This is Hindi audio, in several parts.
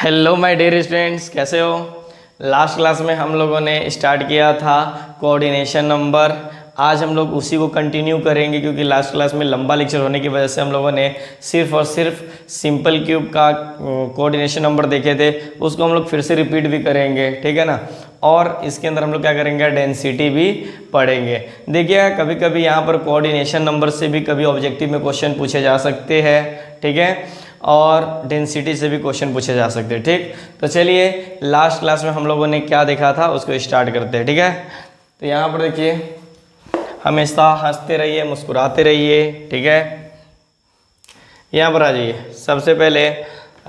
हेलो माय डियर स्टूडेंट्स, कैसे हो। लास्ट क्लास में हम लोगों ने स्टार्ट किया था कोऑर्डिनेशन नंबर। आज हम लोग उसी को कंटिन्यू करेंगे क्योंकि लास्ट क्लास में लंबा लेक्चर होने की वजह से हम लोगों ने सिर्फ और सिर्फ सिंपल क्यूब का कोऑर्डिनेशन नंबर देखे थे। उसको हम लोग फिर से रिपीट भी करेंगे, ठीक है ना। और इसके अंदर हम लोग क्या करेंगे, डेंसिटी भी पढ़ेंगे। देखिए कभी कभी यहाँ पर कोऑर्डिनेशन नंबर से भी कभी ऑब्जेक्टिव में क्वेश्चन पूछे जा सकते हैं, ठीक है, और डेंसिटी से भी क्वेश्चन पूछे जा सकते हैं। ठीक, तो चलिए लास्ट क्लास में हम लोगों ने क्या देखा था उसको स्टार्ट करते हैं, ठीक है। तो यहाँ पर देखिए, हमेशा हंसते रहिए, मुस्कुराते रहिए, ठीक है। यहाँ पर आ जाइए। सबसे पहले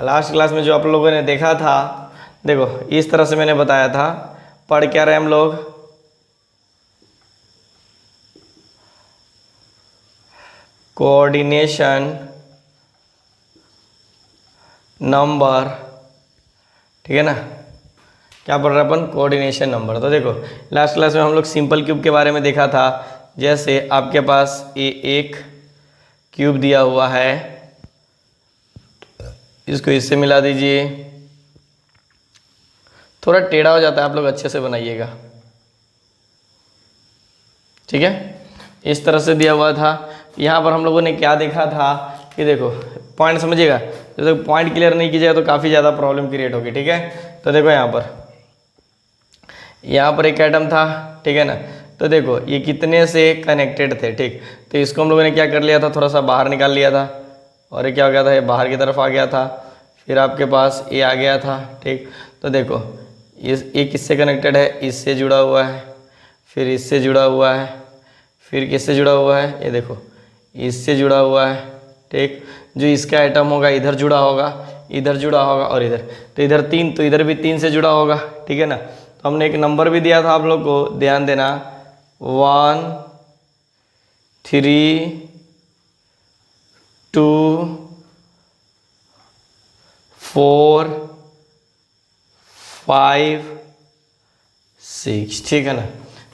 लास्ट क्लास में जो आप लोगों ने देखा था, देखो इस तरह से मैंने बताया था। पढ़ क्या रहे हम लोग, कोऑर्डिनेशन नंबर, ठीक है ना। क्या पढ़ रहे हैं अपन, कोऑर्डिनेशन नंबर। तो देखो लास्ट क्लास में हम लोग सिंपल क्यूब के बारे में देखा था। जैसे आपके पास ये एक क्यूब दिया हुआ है, इसको इससे मिला दीजिए। थोड़ा टेढ़ा हो जाता है, आप लोग अच्छे से बनाइएगा, ठीक है। इस तरह से दिया हुआ था। यहाँ पर हम लोगों ने क्या देखा था कि देखो पॉइंट समझिएगा, जब तक पॉइंट क्लियर नहीं कीजिएगा तो काफ़ी ज़्यादा प्रॉब्लम क्रिएट होगी, ठीक है। तो देखो यहाँ पर एक एटम था, ठीक है ना। तो देखो ये कितने से कनेक्टेड थे, ठीक। तो इसको हम लोगों ने क्या कर लिया था, थोड़ा सा बाहर निकाल लिया था, और ये क्या हो गया था, ये बाहर की तरफ आ गया था। फिर आपके पास ये आ गया था, ठीक। तो देखो ये किससे कनेक्टेड है, इससे जुड़ा हुआ है, फिर इससे जुड़ा हुआ है, फिर किससे जुड़ा हुआ है, ये देखो इससे जुड़ा हुआ है, ठीक। जो इसका एटम होगा इधर जुड़ा होगा, इधर जुड़ा होगा, और इधर, तो इधर 3, तो इधर भी 3 से जुड़ा होगा, ठीक है ना। तो हमने एक नंबर भी दिया था आप लोग को, ध्यान देना, 1 3 2 4 5 6, ठीक है ना।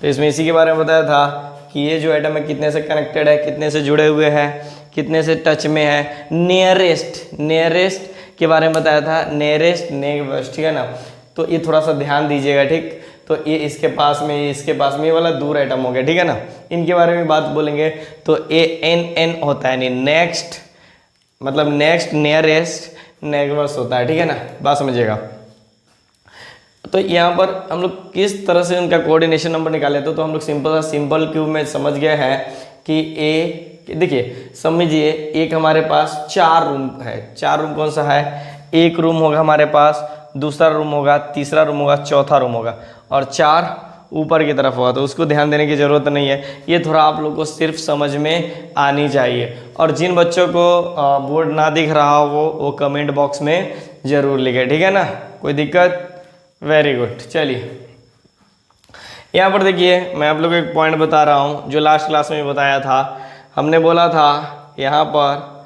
तो इसमें इसी के बारे में बताया था कि ये जो एटम है कितने से कनेक्टेड है, कितने से जुड़े हुए हैं, कितने से टच में है। नियरेस्ट के बारे में बताया था, नियरेस्ट, ठीक है ना। तो ये थोड़ा सा ध्यान दीजिएगा, ठीक। तो ये इसके पास में, ये इसके पास में, ये वाला दूर एटम हो गया, ठीक है ना। इनके बारे में बात बोलेंगे तो ANN होता है, यानी नेक्स्ट, मतलब नेक्स्ट, नियरेस्ट, नेबर्स होता है, ठीक है ना। बात समझिएगा। तो यहाँ पर हम लोग किस तरह से उनका कोऑर्डिनेशन नंबर निकाले तो हम लोग सिंपल क्यूब में समझ गए हैं कि देखिए समझिए, एक हमारे पास 4 रूम है। 4 रूम कौन सा है, एक रूम होगा हमारे पास, दूसरा रूम होगा, तीसरा रूम होगा, चौथा रूम होगा, और 4 ऊपर की तरफ होगा। तो उसको ध्यान देने की ज़रूरत नहीं है, ये थोड़ा आप लोग को सिर्फ समझ में आनी चाहिए। और जिन बच्चों को बोर्ड ना दिख रहा हो वो कमेंट बॉक्स में ज़रूर लिखे, ठीक है ना। कोई दिक्कत, वेरी गुड। चलिए यहाँ पर देखिए, मैं आप लोग को एक पॉइंट बता रहा हूँ जो लास्ट क्लास में बताया था। हमने बोला था यहाँ पर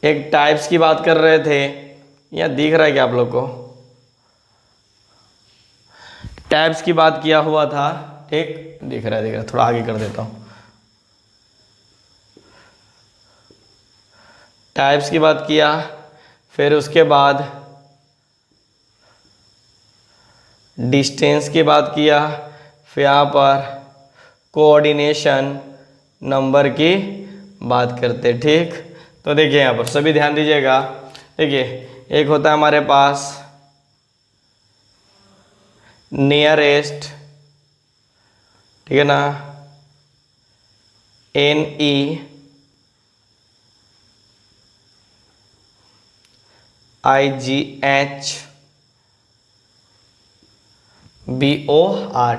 एक टाइप्स की बात कर रहे थे। यहाँ दिख रहा है क्या आप लोग को, टाइप्स की बात किया हुआ था, ठीक। दिख रहा है, थोड़ा आगे कर देता हूँ। टाइप्स की बात किया, फिर उसके बाद डिस्टेंस की बात किया, फिर यहाँ पर कोऑर्डिनेशन नंबर की बात करते, ठीक। तो देखिए यहाँ पर सभी ध्यान दीजिएगा। देखिए एक होता है हमारे पास नियरेस्ट, ठीक है ना, NEIGHBOR,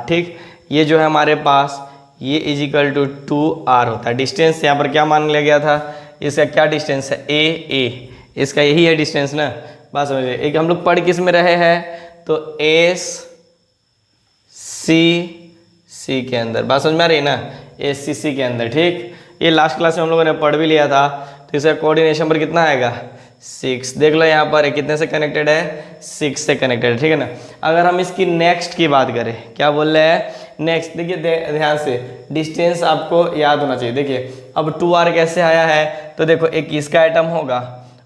ठीक। ये जो है हमारे पास, ये इजिकल टू 2R होता है। डिस्टेंस यहाँ पर क्या मान लिया गया था, इसका क्या डिस्टेंस है, A, इसका यही है डिस्टेंस ना। बात समझिए, एक हम लोग पढ़ किस में रहे हैं, तो SCC के अंदर, बात समझ में आ रही है ना, SCC के अंदर, ठीक। ये लास्ट क्लास में हम लोगों ने पढ़ भी लिया था। तो इसका कोऑर्डिनेशन नंबर कितना आएगा, 6। देख लो यहाँ पर कितने से कनेक्टेड है, 6 से कनेक्टेड है, ठीक है ना। अगर हम इसकी नेक्स्ट की बात करें, क्या बोल रहे हैं, नेक्स्ट। देखिए ध्यान से, डिस्टेंस आपको याद होना चाहिए। देखिए अब 2R कैसे आया है, तो देखो एक इसका एटम होगा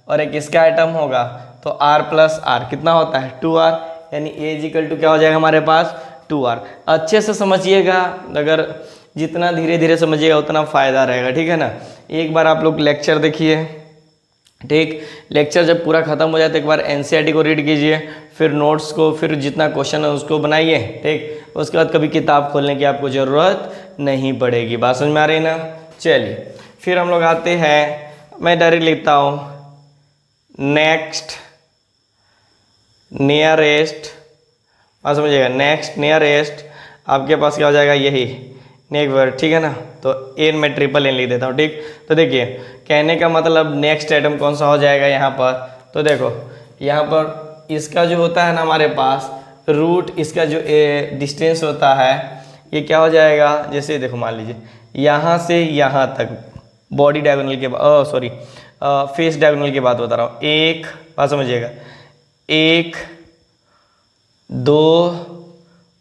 और एक इसका आइटम होगा, तो r प्लस आर कितना होता है 2r, यानी a इक्वल टू क्या हो जाएगा हमारे पास 2r। अच्छे से समझिएगा, अगर जितना धीरे धीरे समझिएगा उतना फ़ायदा रहेगा, ठीक है ना। एक बार आप लोग लेक्चर देखिए, ठीक, लेक्चर जब पूरा खत्म हो जाए तो एक बार एनसीईआरटी को रीड कीजिए, फिर नोट्स को, फिर जितना क्वेश्चन है उसको बनाइए, ठीक। उसके बाद कभी किताब खोलने की आपको ज़रूरत नहीं पड़ेगी। बात समझ में आ रही ना। चलिए फिर हम लोग आते हैं, मैं डायरेक्ट लिखता हूँ नेक्स्ट नियरेस्ट, बात समझिएगा, नेक्स्ट नियरेस्ट आपके पास क्या हो जाएगा, यही नेक्स्ट वर्ड, ठीक है ना। तो एन में ट्रिपल एन लिख देता हूँ, ठीक। तो देखिए कहने का मतलब नेक्स्ट आइटम कौन सा हो जाएगा यहाँ पर, तो देखो यहाँ पर इसका जो होता है ना हमारे पास रूट, इसका जो डिस्टेंस होता है ये क्या हो जाएगा, जैसे देखो मान लीजिए यहाँ से यहाँ तक बॉडी डायगोनल के बाद, सॉरी फेस डायगोनल की बात बता रहा हूँ, एक, बात समझिएगा, 1 2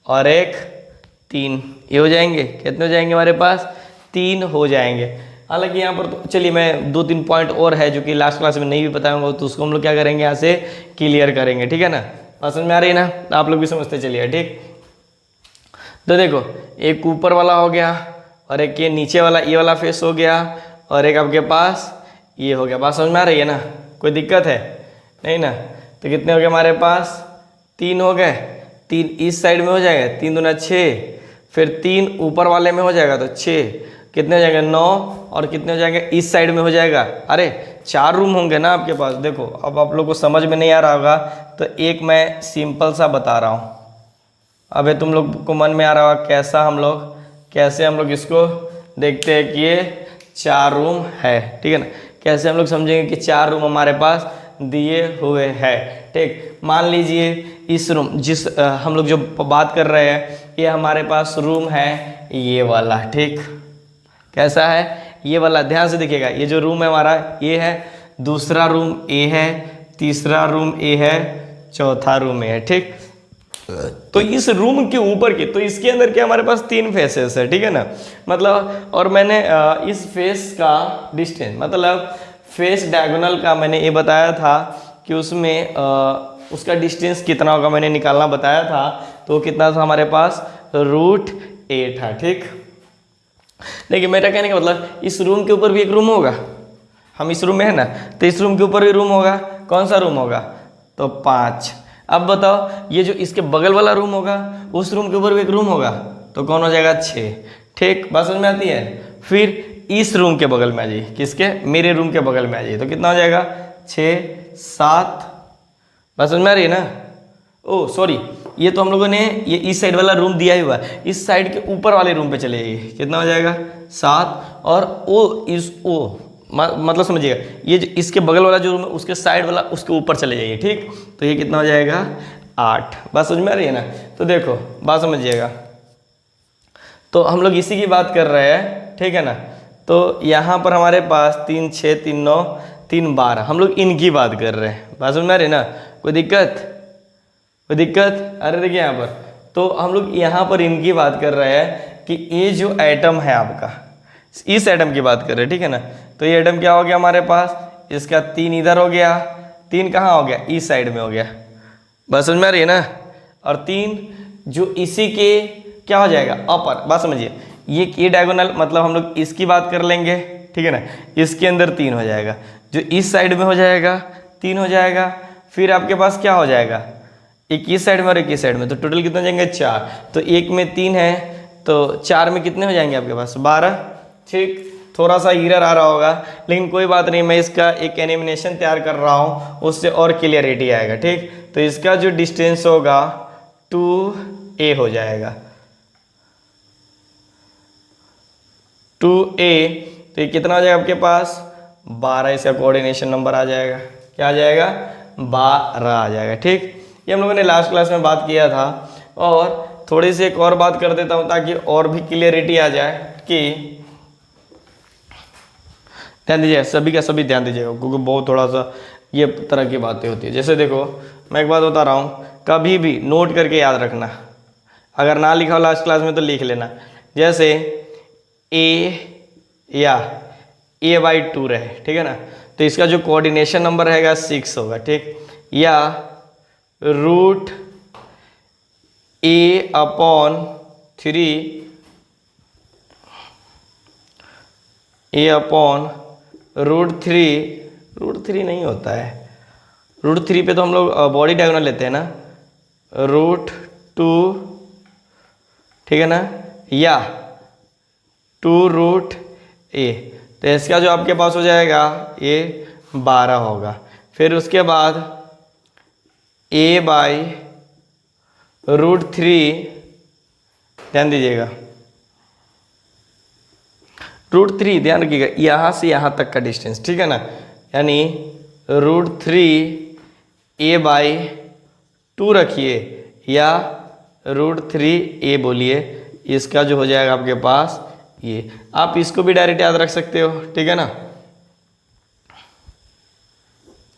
और 1 3, ये हो जाएंगे, कितने हो जाएंगे हमारे पास 3 हो जाएंगे। हालांकि यहाँ पर तो चलिए मैं 2-3 पॉइंट और है जो कि लास्ट क्लास में नहीं भी बताऊंगा, तो उसको हम लोग क्या करेंगे यहाँ से क्लियर करेंगे, ठीक है ना। समझ में आ रही है ना, आप लोग भी समझते चलिए, ठीक। तो देखो एक ऊपर वाला हो गया और एक ये नीचे वाला, ये वाला फेस हो गया, और एक आपके पास ये हो गया। बात समझ में आ रही है ना, कोई दिक्कत है नहीं ना। तो कितने हो गए हमारे पास 3 हो गए, 3 इस साइड में हो जाएगा, 3 दूना 6, फिर 3 ऊपर वाले में हो जाएगा तो 6, कितने हो जाएंगे 9, और कितने हो जाएंगे इस साइड में हो जाएगा, अरे 4 रूम होंगे ना आपके पास। देखो अब आप लोग को समझ में नहीं आ रहा होगा तो एक मैं सिंपल सा बता रहा हूँ, अबे तुम लोग को मन में आ रहा होगा कैसे हम लोग इसको देखते हैं कि ये 4 रूम है, ठीक है ना। कैसे हम लोग समझेंगे कि 4 रूम हमारे पास दिए हुए हैं, ठीक। मान लीजिए इस रूम जिस हम लोग जो बात कर रहे हैं ये हमारे पास रूम है ये वाला, ठीक। कैसा है ये वाला, ध्यान से देखिएगा, ये जो रूम है हमारा ये है, दूसरा रूम ए है, तीसरा रूम ए है, चौथा रूम ए है, ठीक। तो इस रूम के ऊपर के, तो इसके अंदर क्या हमारे पास 3 फेसेस है, ठीक है ना। मतलब और मैंने इस फेस का डिस्टेंस, मतलब फेस डायगोनल का मैंने ये बताया था कि उसमें उसका डिस्टेंस कितना होगा, मैंने निकालना बताया था। तो कितना था हमारे पास √8 था, ठीक। देखिए मेरा कहने का मतलब इस रूम के ऊपर भी एक रूम होगा, हम इस रूम में है ना, तो इस रूम के ऊपर भी रूम होगा। कौन सा रूम होगा, तो 5। अब बताओ ये जो इसके बगल वाला रूम होगा उस रूम के ऊपर भी एक रूम होगा, तो कौन हो जाएगा 6, ठीक। बात समझ में आती है। फिर इस रूम के बगल में आ जाइए, किसके, मेरे रूम के बगल में आ जाइए, तो कितना हो जाएगा 6 7। बात समझ में आ रही है ना। ओ सॉरी, ये तो हम लोगों ने ये इस साइड वाला रूम दिया ही हुआ है, इस साइड के ऊपर वाले रूम पे चले जाइए, कितना हो जाएगा 7, और मतलब समझिएगा ये जो इसके बगल वाला जो रूम है उसके साइड वाला उसके ऊपर चले जाइए, ठीक। तो ये कितना हो जाएगा 8। बात समझ में आ रही है ना। तो देखो बात समझिएगा, तो हम लोग इसी की बात कर रहे हैं, ठीक है ना। तो यहाँ पर हमारे पास 3 6 3 9 3 12, हम लोग इनकी बात कर रहे हैं। बात समझ में आ रही है ना, कोई दिक्कत अरे देखिए यहाँ पर, तो हम लोग यहाँ पर इनकी बात कर रहे हैं कि ये जो एटम है आपका, इस एटम की बात कर रहे हैं, ठीक है ना। तो ये एटम क्या हो गया हमारे पास, इसका 3 इधर हो गया, 3 कहाँ हो गया, इस साइड में हो गया। बस समझ में आ रही है ना। और 3 जो इसी के क्या हो जाएगा अपर, बात समझिए, ये डायगोनल मतलब हम लोग इसकी बात कर लेंगे, ठीक है ना। इसके अंदर 3 हो जाएगा, जो इस साइड में हो जाएगा 3 हो जाएगा। फिर आपके पास क्या हो जाएगा, एक इस साइड में और एक इस साइड में, तो टोटल कितने हो जाएंगे 4। तो एक में 3 है तो 4 में कितने हो जाएंगे आपके पास 12, ठीक। थोड़ा सा एरर आ रहा होगा लेकिन कोई बात नहीं, मैं इसका एक एनिमेशन तैयार कर रहा हूँ, उससे और क्लियरिटी आएगा, ठीक। तो इसका जो डिस्टेंस होगा 2a हो जाएगा, 2a। तो ये कितना हो जाएगा आपके पास 12, इसका कोऑर्डिनेशन नंबर आ जाएगा, क्या आ जाएगा 12 आ जाएगा, ठीक। ये हम लोगों ने लास्ट क्लास में बात किया था। और थोड़ी सी एक और बात कर देता हूँ ताकि और भी क्लियरिटी आ जाए कि ध्यान दीजिए, सभी का सभी ध्यान दीजिएगा क्योंकि बहुत थोड़ा सा ये तरह की बातें होती है। जैसे देखो मैं एक बात बता रहा हूँ, कभी भी नोट करके याद रखना, अगर ना लिखा हो लास्ट क्लास में तो लिख लेना। जैसे a या a/2 रहे, ठीक है ना, तो इसका जो कोऑर्डिनेशन नंबर रहेगा 6 होगा, ठीक। या रूट ए अपॉन 3 ए अपॉन रूट थ्री नहीं होता है, रूट 3 पे तो हम लोग बॉडी डायगोनल लेते हैं ना, रूट 2, ठीक है ना, या 2√a। तो इसका जो आपके पास हो जाएगा ये 12 होगा। फिर उसके बाद a/√3, ध्यान दीजिएगा, √3 ध्यान रखिएगा, यहाँ से यहाँ तक का डिस्टेंस, ठीक है ना, यानी √3a/2 रखिए या √3a बोलिए, इसका जो हो जाएगा आपके पास ये। आप इसको भी डायरेक्ट याद रख सकते हो, ठीक है ना,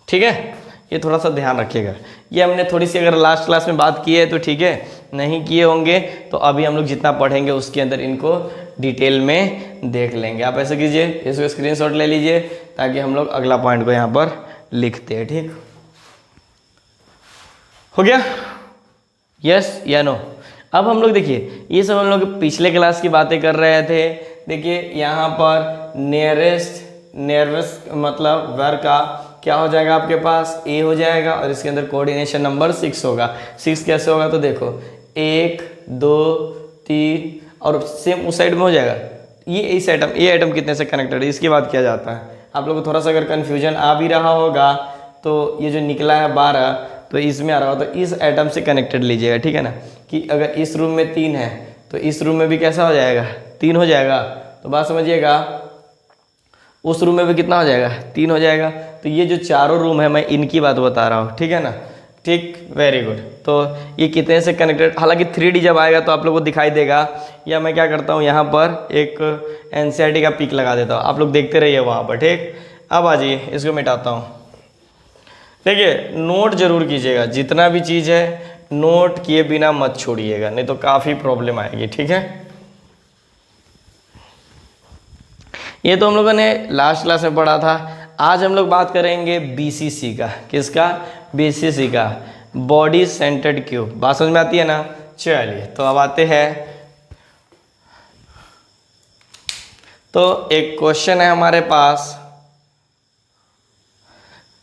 ठीक है। ये थोड़ा सा ध्यान रखिएगा, ये हमने थोड़ी सी अगर लास्ट क्लास में बात की है तो ठीक है, नहीं किए होंगे तो अभी हम लोग जितना पढ़ेंगे उसके अंदर इनको डिटेल में देख लेंगे। आप ऐसे कीजिए, इसको स्क्रीनशॉट ले लीजिए ताकि हम लोग अगला पॉइंट को यहाँ पर लिखते हैं, ठीक हो गया, यस या नो। अब हम लोग देखिए, ये सब हम लोग पिछले क्लास की बातें कर रहे थे। देखिए यहाँ पर नियरेस्ट मतलब वर्ग का क्या हो जाएगा आपके पास, ए हो जाएगा और इसके अंदर कोऑर्डिनेशन नंबर 6 होगा। 6 कैसे होगा तो देखो 1 2 3 और सेम उस साइड में हो जाएगा। ये आइटम कितने से कनेक्टेड है इसकी बात किया जाता है। आप लोग को थोड़ा सा अगर कन्फ्यूजन आ भी रहा होगा तो ये जो निकला है 12 तो इसमें आ रहा हो तो इस आइटम से कनेक्टेड लीजिएगा, ठीक है ना, कि अगर इस रूम में 3 है तो इस रूम में भी कैसा हो जाएगा 3 हो जाएगा। तो बात समझिएगा, उस रूम में भी कितना हो जाएगा 3 हो जाएगा। तो ये जो चारों रूम है मैं इनकी बात बता रहा हूँ, ठीक है ना, ठीक, वेरी गुड। तो ये कितने से कनेक्टेड, हालांकि 3D जब आएगा तो आप लोगों को दिखाई देगा, या मैं क्या करता हूँ यहाँ पर एक NCERT का पिक लगा देता हूँ, आप लोग देखते रहिए वहाँ पर, ठीक। अब आ जाइए, इसको मिटाता हूँ। देखिए नोट जरूर कीजिएगा, जितना भी चीज़ है नोट किए बिना मत छोड़िएगा, नहीं तो काफ़ी प्रॉब्लम आएगी, ठीक है। ये तो हम लोगों ने लास्ट क्लास में पढ़ा था। आज हम लोग बात करेंगे BCC का, किसका, BCC का, बॉडी सेंटर्ड क्यूब। बात समझ में आती है ना। चलिए तो अब आते हैं, तो एक क्वेश्चन है हमारे पास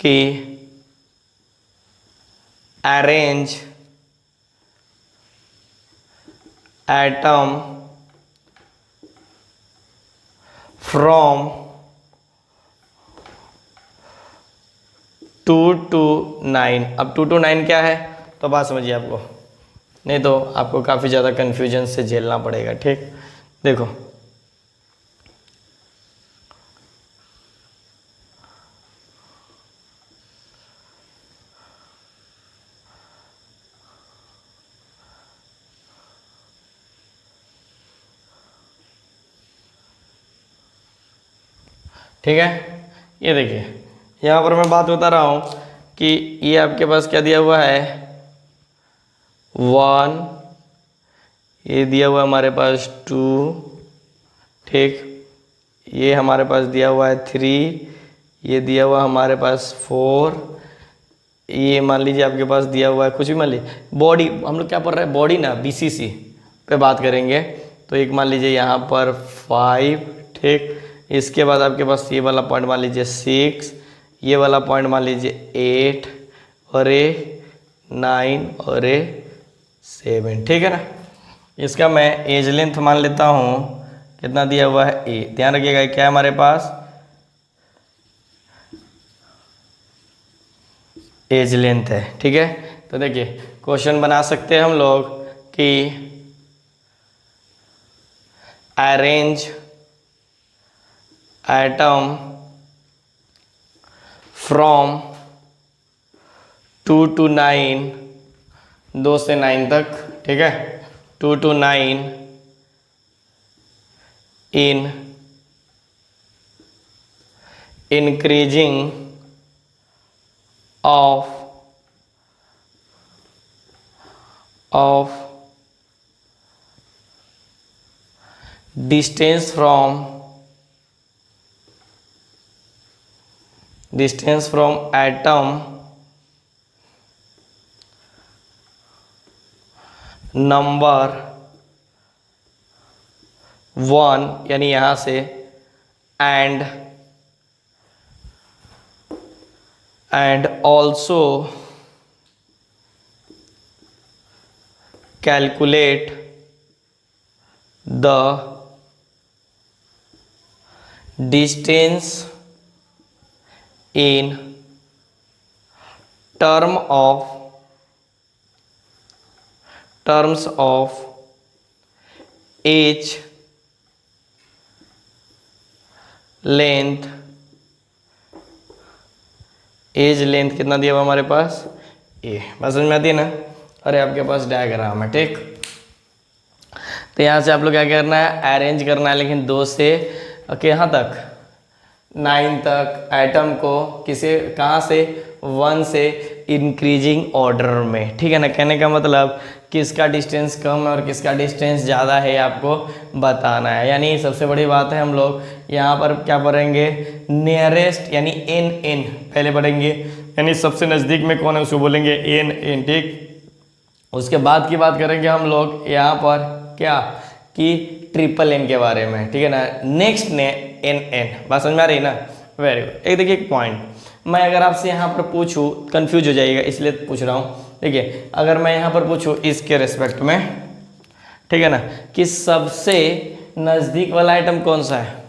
कि अरेंज एटम फ्रॉम 2 to 9। अब 2 to 9 क्या है तो बात समझिए आपको, नहीं तो आपको काफ़ी ज़्यादा कन्फ्यूजन से झेलना पड़ेगा, ठीक। देखो ठीक है, ये देखिए यहाँ पर मैं बात बता रहा हूँ कि ये आपके पास क्या दिया हुआ है 1, ये दिया हुआ है हमारे पास 2, ठीक, ये हमारे पास दिया हुआ है 3, ये दिया हुआ हमारे पास 4, ये मान लीजिए आपके पास दिया हुआ है कुछ भी मान लीजिए। बॉडी हम लोग क्या पढ़ रहे हैं, बॉडी ना, BCC पे बात करेंगे। तो एक मान लीजिए यहाँ पर 5, ठीक, इसके बाद आपके पास ये वाला पॉइंट मान लीजिए 6, ये वाला पॉइंट मान लीजिए 8 और ये 9 और ये 7, ठीक है ना। इसका मैं एज लेंथ मान लेता हूँ, कितना दिया हुआ है ए, ध्यान रखिएगा क्या है हमारे पास एज लेंथ है, ठीक है। तो देखिए क्वेश्चन बना सकते हैं हम लोग कि अरेंज एटम फ्रॉम 2 to 9, 2 से 9 तक, ठीक है, 2 to 9 in increasing of distance from distance from atom number 1 यानी यहाँ से and also calculate the distance in terms of edge length कितना दिया हुआ हमारे पास ए, बस समझ में आती है ना। अरे आपके पास डायग्राम है, ठीक। तो यहाँ से आप लोग क्या करना है, अरेंज करना है, लेकिन 2 से यहाँ तक 9 तक एटम को किसे कहाँ से 1 से इंक्रीजिंग ऑर्डर में, ठीक है ना। कहने का मतलब किसका डिस्टेंस कम है और किसका डिस्टेंस ज़्यादा है आपको बताना है। यानी सबसे बड़ी बात है, हम लोग यहाँ पर क्या पढ़ेंगे, नियरेस्ट यानी एन पहले पढ़ेंगे, यानी सबसे नज़दीक में कौन है उसको बोलेंगे एन, ठीक। उसके बाद की बात करेंगे हम लोग यहाँ पर क्या कि ट्रिपल एन के बारे में, ठीक है ना। नेक्स्ट ने एन बात समझ में आ रही है ना, वेरी गुड। एक देखिए एक पॉइंट, मैं अगर आपसे यहाँ पर पूछूँ, कंफ्यूज हो जाइएगा इसलिए पूछ रहा हूँ। देखिए अगर मैं यहाँ पर पूछूँ इसके रिस्पेक्ट में, ठीक है ना, कि सबसे नज़दीक वाला आइटम कौन सा है,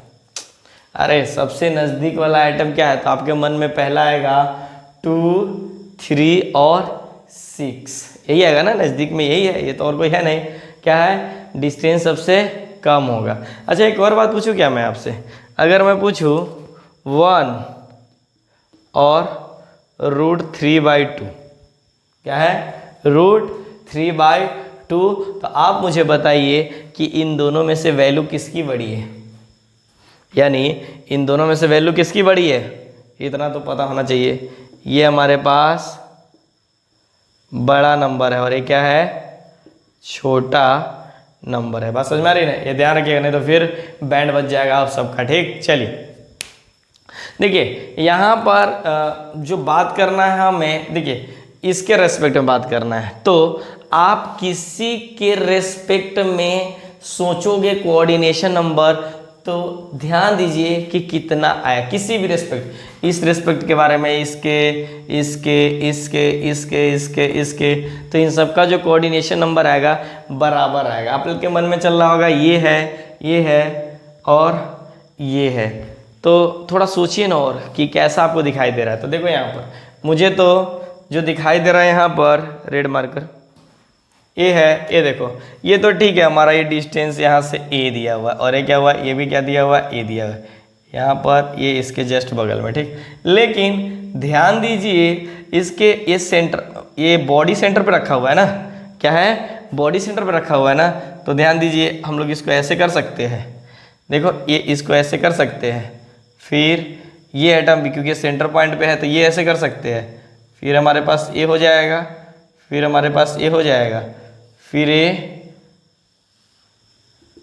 अरे सबसे नज़दीक वाला आइटम क्या है, तो आपके मन में पहला आएगा 2, 3 और 6, यही आएगा ना, नज़दीक में यही है, ये तो और कोई है नहीं। क्या है, डिस्टेंस सबसे कम होगा। अच्छा एक और बात पूछूं क्या मैं आपसे, अगर मैं पूछूं 1 और √3/2, क्या है √3/2, तो आप मुझे बताइए कि इन दोनों में से वैल्यू किसकी बड़ी है, यानी इन दोनों में से वैल्यू किसकी बड़ी है, इतना तो पता होना चाहिए। ये हमारे पास बड़ा नंबर है और ये क्या है, छोटा नंबर है। बात समझ में आ रही है ना, ये ध्यान रखिएगा, नहीं तो फिर बैंड बज जाएगा आप सबका, ठीक। चलिए देखिए यहाँ पर जो बात करना है हमें, देखिए इसके रेस्पेक्ट में बात करना है, तो आप किसी के रेस्पेक्ट में सोचोगे कोऑर्डिनेशन नंबर, तो ध्यान दीजिए कि कितना आया, किसी भी रेस्पेक्ट, इस रेस्पेक्ट के बारे में, इसके, तो इन सब का जो कोऑर्डिनेशन नंबर आएगा बराबर आएगा। आप लोग के मन में चल रहा होगा ये है और ये है, तो थोड़ा सोचिए ना और कि कैसा आपको दिखाई दे रहा है। तो देखो यहाँ पर मुझे तो जो दिखाई दे रहा है यहाँ पर रेड मार्कर ये है, ये देखो ये तो ठीक है, हमारा ये डिस्टेंस यहाँ से ए दिया हुआ है और ये क्या हुआ, ये भी क्या दिया हुआ है, ए दिया हुआ है यहाँ पर, ये इसके जस्ट बगल में, ठीक। लेकिन ध्यान दीजिए इसके ये सेंटर, ये बॉडी सेंटर पे रखा हुआ है ना, क्या है, बॉडी सेंटर पे रखा हुआ है ना। तो ध्यान दीजिए हम लोग इसको ऐसे कर सकते हैं, देखो ये इसको ऐसे कर सकते हैं, फिर ये एटम भी क्योंकि सेंटर पॉइंट पे है तो ये ऐसे कर सकते हैं, फिर हमारे पास ये हो जाएगा, फिर हमारे पास ये हो जाएगा, फिर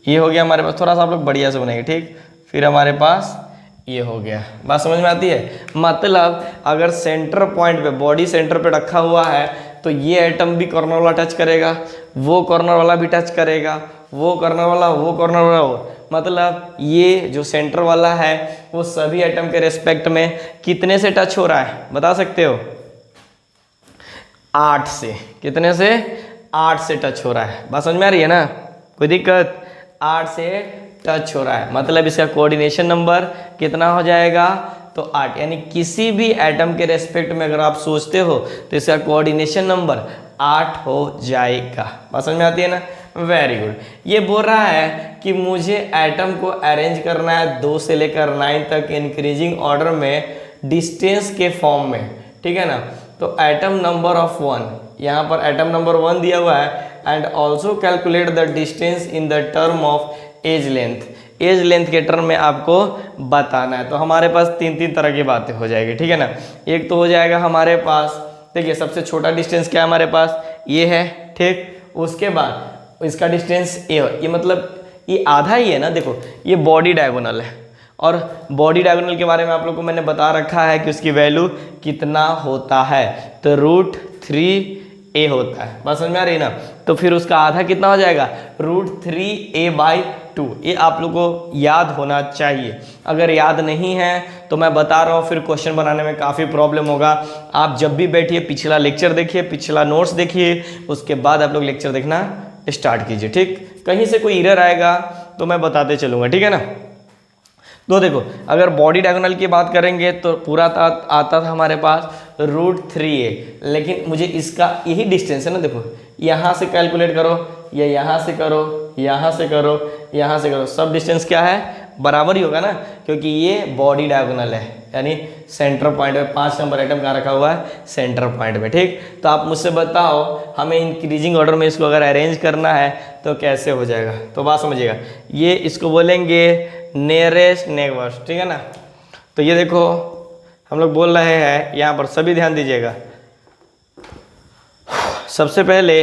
ये हो गया हमारे पास, थोड़ा सा आप लोग बढ़िया से बनाएंगे, ठीक। फिर हमारे पास ये हो गया, बात समझ में आती है। मतलब अगर सेंटर पॉइंट पे, बॉडी सेंटर पे रखा हुआ है तो ये एटम भी कॉर्नर वाला टच करेगा, वो कॉर्नर वाला भी टच करेगा, वो कॉर्नर वाला, वो कॉर्नर वाला, वो, मतलब ये जो सेंटर वाला है वो सभी एटम के रेस्पेक्ट में कितने से टच हो रहा है बता सकते हो, 8 से, कितने से, 8 से टच हो रहा है। बात समझ में आ रही है ना, कोई दिक्कत, 8 से टच हो रहा है, मतलब इसका कोऑर्डिनेशन नंबर कितना हो जाएगा, तो 8, यानी किसी भी एटम के रेस्पेक्ट में अगर आप सोचते हो तो इसका कोऑर्डिनेशन नंबर 8 हो जाएगा। बात समझ में आती है ना, वेरी गुड। ये बोल रहा है कि मुझे एटम को अरेंज करना है 2 से लेकर 9 तक इंक्रीजिंग ऑर्डर में डिस्टेंस के फॉर्म में, ठीक है ना। तो एटम नंबर ऑफ 1, यहाँ पर एटम नंबर 1 दिया हुआ है, and also calculate the distance in the term of edge length, edge length के टर्म में आपको बताना है। तो हमारे पास 3 तरह की बातें हो जाएगी, ठीक है ना। एक तो हो जाएगा हमारे पास, देखिए सबसे छोटा डिस्टेंस क्या है हमारे पास, ये है, ठीक। उसके बाद इसका डिस्टेंस ये मतलब ये आधा ही है ना, देखो ये बॉडी डायगोनल है और बॉडी डायगोनल के बारे में आप लोग को मैंने बता रखा है कि उसकी वैल्यू कितना होता है, तो √3a होता है। बात समझ में आ रही है ना। तो फिर उसका आधा कितना हो जाएगा, √3a/2। ये आप लोग को याद होना चाहिए। अगर याद नहीं है तो मैं बता रहा हूँ फिर क्वेश्चन बनाने में काफ़ी प्रॉब्लम होगा। आप जब भी बैठिए पिछला लेक्चर देखिए, पिछला नोट्स देखिए, उसके बाद आप लोग लेक्चर देखना स्टार्ट कीजिए, ठीक। कहीं से कोई एरर आएगा तो मैं बताते चलूँगा, ठीक है ना। तो देखो, अगर बॉडी डायगोनल की बात करेंगे तो पूरा आता था हमारे पास √3a, लेकिन मुझे इसका यही डिस्टेंस है ना, देखो यहाँ से कैलकुलेट करो या यहाँ से करो, यहाँ से करो, यहाँ से करो, सब डिस्टेंस क्या है, बराबर ही होगा ना, क्योंकि ये बॉडी डायगोनल है, यानी सेंटर पॉइंट में 5 नंबर आइटम कहाँ रखा हुआ है, सेंटर पॉइंट में, ठीक। तो आप मुझसे बताओ हमें इंक्रीजिंग ऑर्डर में इसको अगर अरेंज करना है तो कैसे हो जाएगा। तो बात समझिएगा, ये इसको बोलेंगे नियरेस्ट नेबर्स, ठीक है ना। तो ये देखो हम लोग बोल रहे हैं, यहाँ पर सभी ध्यान दीजिएगा। सबसे पहले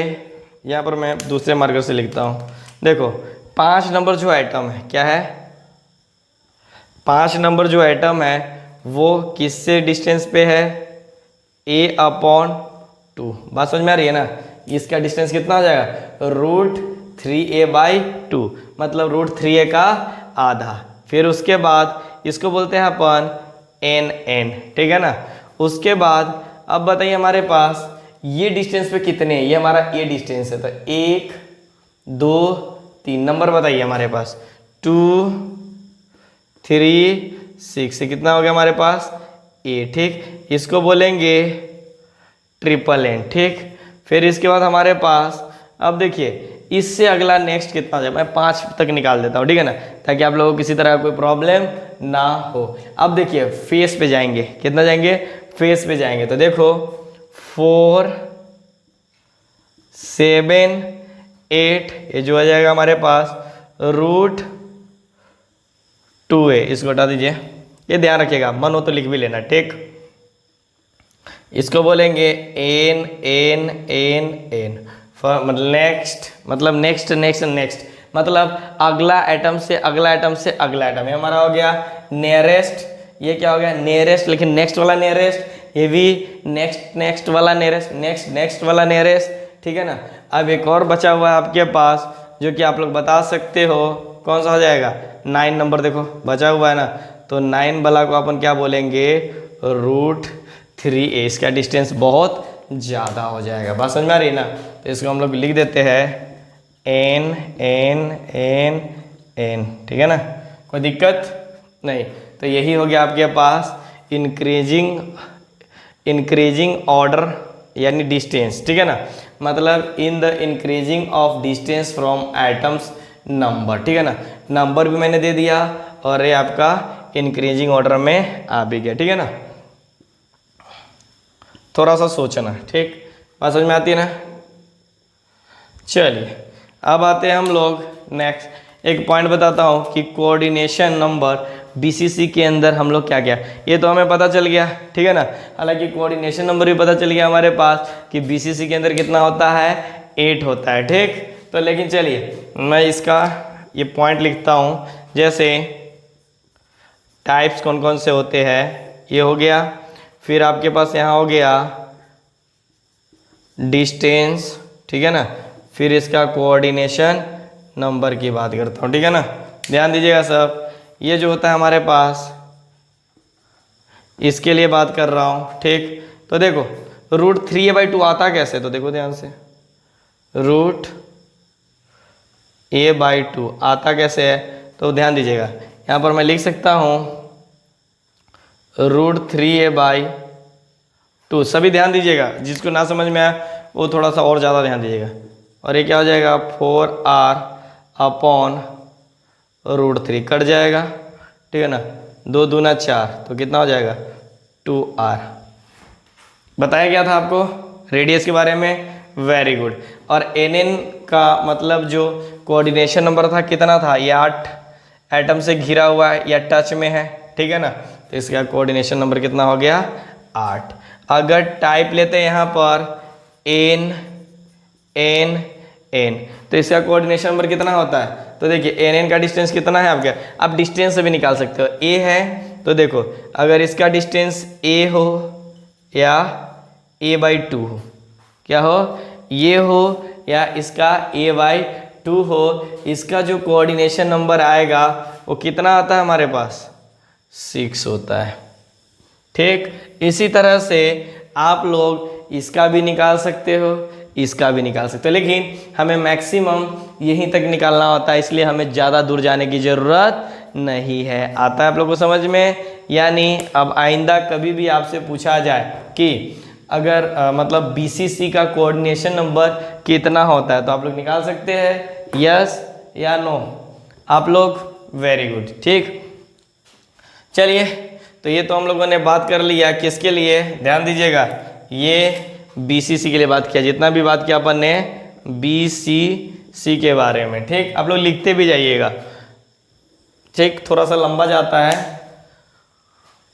यहाँ पर मैं दूसरे मार्कर से लिखता हूँ। देखो 5 नंबर जो आइटम है, क्या है, 5 नंबर जो आइटम है वो किससे डिस्टेंस पे है, a/2। बात समझ में आ रही है ना। इसका डिस्टेंस कितना हो जाएगा, √3a/2, मतलब √3a का आधा। फिर उसके बाद इसको बोलते हैं अपन n, ठीक है ना। उसके बाद अब बताइए हमारे पास ये डिस्टेंस पे कितने हैं, ये हमारा ये डिस्टेंस है, तो 1 2 3 नंबर बताइए हमारे पास, 2 3 6, कितना हो गया हमारे पास, a, ठीक। इसको बोलेंगे NNN, ठीक। फिर इसके बाद हमारे पास अब देखिए इससे अगला नेक्स्ट कितना हो जाए, मैं 5 तक निकाल देता हूँ, ठीक है ना, ताकि आप लोगों को किसी तरह का कोई प्रॉब्लम ना हो। अब देखिए फेस पे जाएंगे, कितना जाएंगे, फेस पे जाएंगे, तो देखो 4 7 8, ये जो आ जाएगा हमारे पास √2a, इसको हटा दीजिए, ये ध्यान रखिएगा, मन हो तो लिख भी लेना, ठीक। इसको बोलेंगे n, मतलब नेक्स्ट, मतलब अगला आइटम से अगला आइटम से अगला आइटम, ये हमारा हो गया नियरेस्ट। ये क्या हो गया, नियरेस्ट, लेकिन नेक्स्ट वाला नियरेस्ट, ये भी नेक्स्ट वाला नियरेस्ट, नेक्स्ट वाला नियरेस्ट, ठीक है ना। अब एक और बचा हुआ है आपके पास जो कि आप लोग बता सकते हो, कौन सा हो जाएगा, 9 नंबर, देखो बचा हुआ है ना, तो 9 वाला को अपन क्या बोलेंगे, √3a। इसका डिस्टेंस बहुत ज़्यादा हो जाएगा। बात समझ में आ रही है ना। तो इसको हम लोग लिख देते हैं n, ठीक है ना, कोई दिक्कत नहीं। तो यही हो गया आपके पास इंक्रीजिंग ऑर्डर यानी डिस्टेंस, ठीक है ना, मतलब in the increasing of distance from items number, ठीक है ना। नंबर भी मैंने दे दिया और ये आपका इंक्रीजिंग ऑर्डर में आ भी गया, ठीक है ना। थोड़ा सा सोचना, ठीक, बात समझ में आती है ना। चलिए अब आते हैं हम लोग नेक्स्ट। एक पॉइंट बताता हूँ कि कोऑर्डिनेशन नंबर बीसीसी के अंदर हम लोग क्या, ये तो हमें पता चल गया, ठीक है ना। हालांकि कोऑर्डिनेशन नंबर भी पता चल गया हमारे पास कि बीसीसी के अंदर कितना होता है, 8 होता है, ठीक। तो लेकिन चलिए मैं इसका ये पॉइंट लिखता हूँ, जैसे टाइप्स कौन कौन से होते हैं, ये हो गया। फिर आपके पास यहाँ हो गया डिस्टेंस, ठीक है ना। फिर इसका कोऑर्डिनेशन नंबर की बात करता हूँ, ठीक है ना। ध्यान दीजिएगा सब, ये जो होता है हमारे पास इसके लिए बात कर रहा हूँ, ठीक। तो देखो √3a/2 आता कैसे, तो देखो ध्यान से, √a/2 आता कैसे है, तो ध्यान दीजिएगा, यहाँ पर मैं लिख सकता हूँ √3a/2। सभी ध्यान दीजिएगा, जिसको ना समझ में आया वो थोड़ा सा और ज़्यादा ध्यान दीजिएगा। और ये क्या हो जाएगा, 4r/√3 कट जाएगा, ठीक है ना। 2 दूना 4, तो कितना हो जाएगा, 2r। बताया गया था आपको रेडियस के बारे में, वेरी गुड। और nn का मतलब जो कोऑर्डिनेशन नंबर था कितना था, ये 8 एटम से घिरा हुआ है या टच में है, ठीक है ना। तो इसका कोऑर्डिनेशन नंबर कितना हो गया, 8। अगर टाइप लेते हैं यहाँ पर n, तो इसका कोऑर्डिनेशन नंबर कितना होता है, तो देखिए एन एन का डिस्टेंस कितना है आपका, आप डिस्टेंस से भी निकाल सकते हो। ए है तो देखो अगर इसका डिस्टेंस ए हो या a/2 हो, क्या हो, ये हो या इसका a/2 हो, इसका जो कोऑर्डिनेशन नंबर आएगा वो कितना आता है हमारे पास, 6 होता है। ठीक, इसी तरह से आप लोग इसका भी निकाल सकते हो, इसका भी निकाल सकते हो, लेकिन हमें मैक्सिमम यहीं तक निकालना होता है, इसलिए हमें ज़्यादा दूर जाने की ज़रूरत नहीं है। आता है आप लोगों को समझ में? यानी अब आइंदा कभी भी आपसे पूछा जाए कि अगर मतलब BCC का कोऑर्डिनेशन नंबर कितना होता है, तो आप लोग निकाल सकते हैं यस या नो, आप लोग वेरी गुड। ठीक, चलिए तो ये तो हम लोगों ने बात कर लिया किसके लिए, ध्यान दीजिएगा, ये BCC के लिए बात किया, जितना भी बात किया अपन ने BCC के बारे में। ठीक, आप लोग लिखते भी जाइएगा। ठीक, थोड़ा सा लंबा जाता है।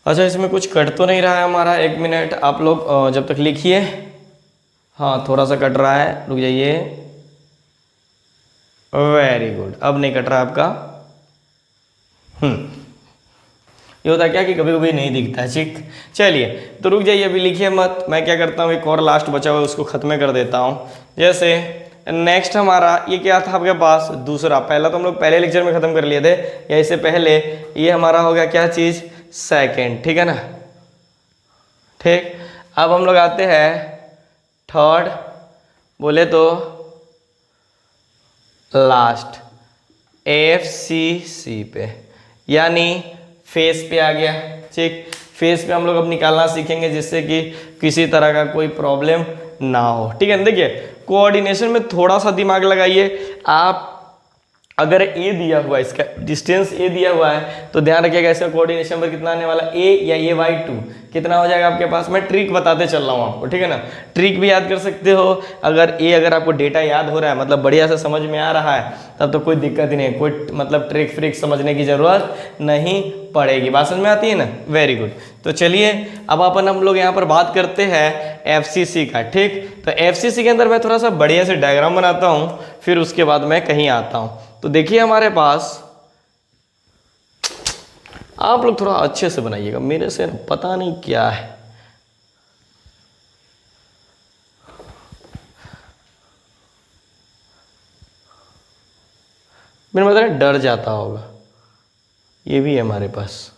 अच्छा, इसमें कुछ कट तो नहीं रहा है हमारा, 1 मिनट आप लोग जब तक लिखिए। हाँ, थोड़ा सा कट रहा है, रुक जाइए। वेरी गुड, अब नहीं कट रहा आपका। ये होता है क्या कि कभी कभी नहीं दिखता है। ठीक, चलिए तो रुक जाइए, अभी लिखिए मत, मैं क्या करता हूँ एक और लास्ट बचा हुआ उसको खत्म कर देता हूँ। जैसे नेक्स्ट हमारा ये क्या था आपके पास, दूसरा, पहला तो हम लोग पहले लेक्चर में खत्म कर लिए थे, या इससे पहले, ये हमारा हो गया क्या चीज़, सेकंड। ठीक है ना। ठीक, अब हम लोग आते हैं थर्ड, बोले तो लास्ट, FCC पे, यानी फेस पे आ गया। ठीक, फेस पे हम लोग अब निकालना सीखेंगे जिससे कि किसी तरह का कोई प्रॉब्लम ना हो। ठीक है, देखिए कोऑर्डिनेशन में थोड़ा सा दिमाग लगाइए आप। अगर ए दिया हुआ है, इसका डिस्टेंस ए दिया हुआ है, तो ध्यान रखिएगा इसका कोऑर्डिनेशन नंबर कितना आने वाला, ए या a/2 कितना हो जाएगा आपके पास। मैं ट्रिक बताते चल रहा हूँ आपको, ठीक है ना, ट्रिक भी याद कर सकते हो। अगर आपको डेटा याद हो रहा है, मतलब बढ़िया से समझ में आ रहा है, तब तो कोई दिक्कत ही नहीं, कोई मतलब ट्रिक फ्रिक समझने की ज़रूरत नहीं पड़ेगी। बात समझ में आती है ना, वेरी गुड। तो चलिए अब हम लोग यहाँ पर बात करते हैं FCC का। ठीक, तो FCC के अंदर मैं थोड़ा सा बढ़िया से डायग्राम बनाता हूँ, फिर उसके बाद मैं कहीं आता हूँ। तो देखिए हमारे पास, आप लोग थोड़ा अच्छे से बनाइएगा, मेरे से पता नहीं क्या है। मेरा मतलब डर जाता होगा, ये भी है हमारे पास।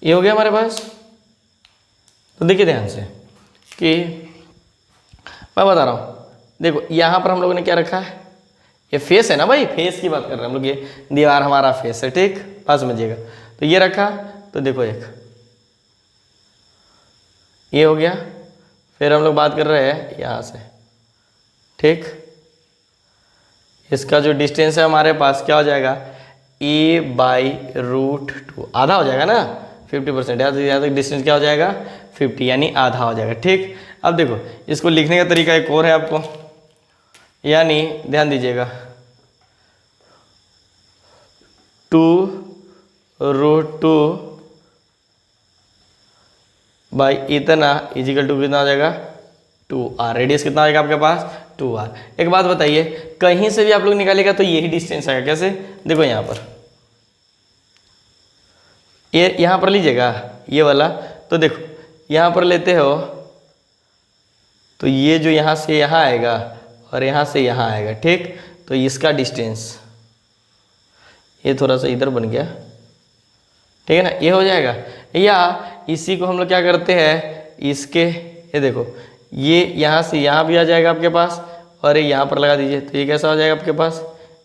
ये हो गया हमारे पास। तो देखिए ध्यान से कि मैं बता रहा हूँ, देखो यहाँ पर हम लोगों ने क्या रखा है, ये फेस है ना भाई, फेस की बात कर रहे हैं हम लोग, ये दीवार हमारा फेस है। ठीक, बात समझिएगा। तो ये रखा, तो देखो एक ये हो गया, फिर हम लोग बात कर रहे हैं यहाँ से। ठीक, इसका जो डिस्टेंस है हमारे पास क्या हो जाएगा, a/√2 आधा हो जाएगा ना, 50%, यहाँ तक डिस्टेंस क्या हो जाएगा, 50, यानी आधा हो जाएगा। ठीक, अब देखो इसको लिखने का तरीका एक और है आपको, यानी ध्यान दीजिएगा, 2√2 बाई इतना इजिकल टू कितना हो जाएगा, 2r। रेडियस कितना आएगा आपके पास, 2r। एक बात बताइए, कहीं से भी आप लोग निकालेगा तो यही डिस्टेंस आएगा। कैसे, देखो यहाँ पर, ये यहाँ पर लीजिएगा ये वाला, तो देखो यहाँ पर लेते हो तो ये जो यहाँ से यहाँ आएगा और यहाँ से यहाँ आएगा। ठीक, तो इसका डिस्टेंस ये थोड़ा सा इधर बन गया, ठीक है ना, ये हो जाएगा। या इसी को हम लोग क्या करते हैं, इसके ये देखो, ये यहाँ से यहाँ भी आ जाएगा आपके पास, और ये यहाँ पर लगा दीजिए, तो ये कैसा हो जाएगा आपके पास,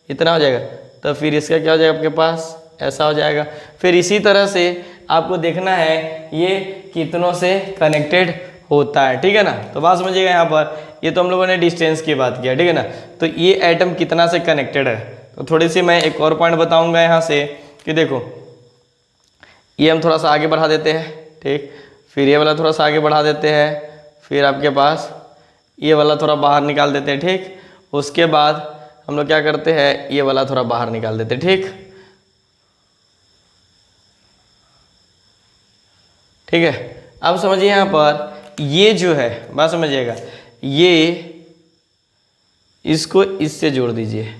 इतना हो जाएगा। तो फिर इसका क्या हो जाएगा आपके पास, ऐसा हो जाएगा। फिर इसी तरह से आपको देखना है ये कितनों से कनेक्टेड होता है। ठीक है ना, तो बात समझिएगा यहाँ पर, ये तो हम लोगों ने डिस्टेंस की बात किया। ठीक है ना, तो ये एटम कितना से कनेक्टेड है। तो थोड़ी सी मैं एक और पॉइंट बताऊँगा यहाँ से कि देखो, ये हम थोड़ा सा आगे बढ़ा देते हैं। ठीक, फिर ये वाला थोड़ा सा आगे बढ़ा देते हैं, फिर आपके पास ये वाला थोड़ा बाहर निकाल देते हैं। ठीक, उसके बाद हम लोग क्या करते हैं, ये वाला थोड़ा बाहर निकाल देते हैं। ठीक, ठीक है। अब समझिए यहाँ पर ये जो है, बात समझिएगा, ये इसको इससे जोड़ दीजिए,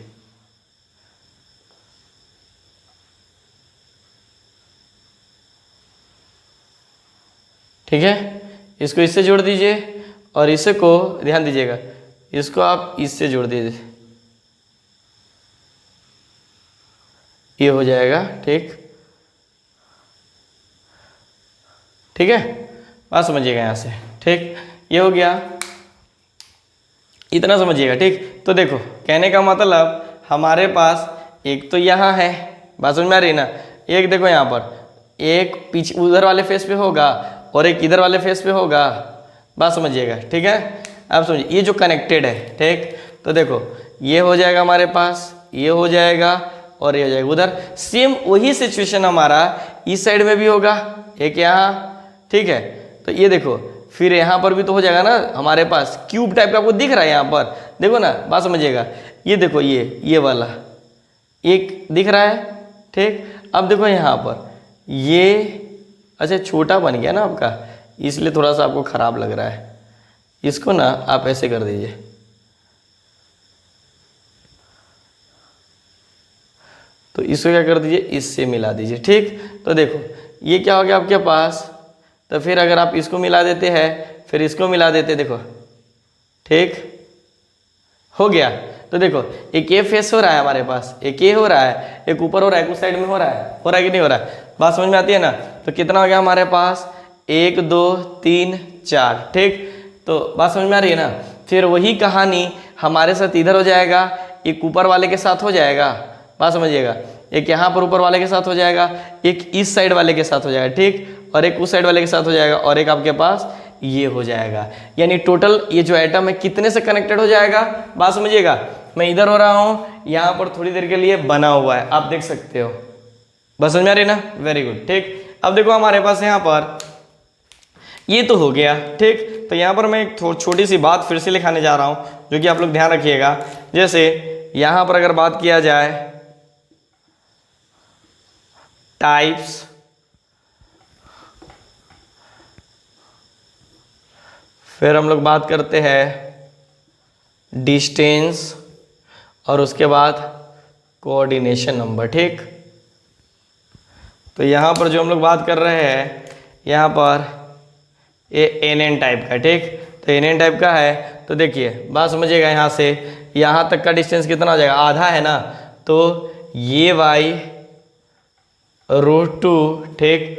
ठीक है, इसको इससे जोड़ दीजिए और इसे को ध्यान दीजिएगा, इसको आप इससे जोड़ दीजिए, ये हो जाएगा। ठीक, ठीक है, बात समझिएगा यहाँ से। ठीक, ये हो गया, इतना समझिएगा। ठीक, तो देखो कहने का मतलब हमारे पास एक तो यहाँ है, बात समझ में आ रही ना, एक देखो यहाँ पर एक पीछे उधर वाले फेस पे होगा और एक इधर वाले फेस पे होगा, बात समझिएगा। ठीक है, अब समझिए ये जो कनेक्टेड है, ठीक, तो देखो ये हो जाएगा हमारे पास, ये हो जाएगा और ये हो जाएगा उधर। सेम वही सिचुएशन हमारा इस साइड में भी होगा, एक यहाँ, ठीक है। तो ये देखो फिर यहाँ पर भी तो हो जाएगा ना हमारे पास, क्यूब टाइप का आपको दिख रहा है यहाँ पर, देखो ना, बात समझिएगा। ये देखो ये वाला एक दिख रहा है, ठीक। अब देखो यहाँ पर ये, अच्छा छोटा बन गया ना आपका, इसलिए थोड़ा सा आपको खराब लग रहा है, इसको ना आप ऐसे कर दीजिए, तो इसको क्या कर दीजिए, इससे मिला दीजिए। ठीक, तो देखो ये क्या हो गया आपके पास, तो फिर अगर आप इसको मिला देते हैं, फिर इसको मिला देते, देखो ठीक हो गया। तो देखो एक ये फेस हो रहा है हमारे पास, एक ये हो रहा है, एक ऊपर हो रहा है, कुछ साइड में हो रहा है कि नहीं हो रहा है, बात समझ में आती है ना। तो कितना हो गया हमारे पास, 1 2 3 4, ठीक। तो बात समझ में आ रही है ना। फिर वही कहानी हमारे साथ इधर हो जाएगा, एक ऊपर वाले के साथ हो जाएगा, बात समझिएगा, एक यहाँ पर ऊपर वाले के साथ हो जाएगा, एक इस साइड वाले के साथ हो जाएगा, ठीक, और एक उस साइड वाले के साथ हो जाएगा, और एक आपके पास ये हो जाएगा। यानी टोटल ये जो एटम है कितने से कनेक्टेड हो जाएगा, बात समझिएगा। मैं इधर हो रहा हूँ, यहाँ पर थोड़ी देर के लिए बना हुआ है, आप देख सकते हो, बस समझ में आ रही ना, वेरी गुड। ठीक, अब देखो हमारे पास यहाँ पर ये तो हो गया, ठीक। तो यहाँ पर मैं एक छोटी सी बात फिर से लिखाने जा रहा हूँ, जो कि आप लोग ध्यान रखिएगा। जैसे यहाँ पर अगर बात किया जाए टाइप्स, फिर हम लोग बात करते हैं डिस्टेंस, और उसके बाद कोऑर्डिनेशन नंबर, ठीक। तो यहाँ पर जो हम लोग बात कर रहे हैं, यहाँ पर ये एन टाइप का, ठीक। तो एन टाइप का है, तो देखिए बात समझिएगा, यहाँ से यहाँ तक का डिस्टेंस कितना हो जाएगा, आधा है ना, तो ये y √2, ठीक,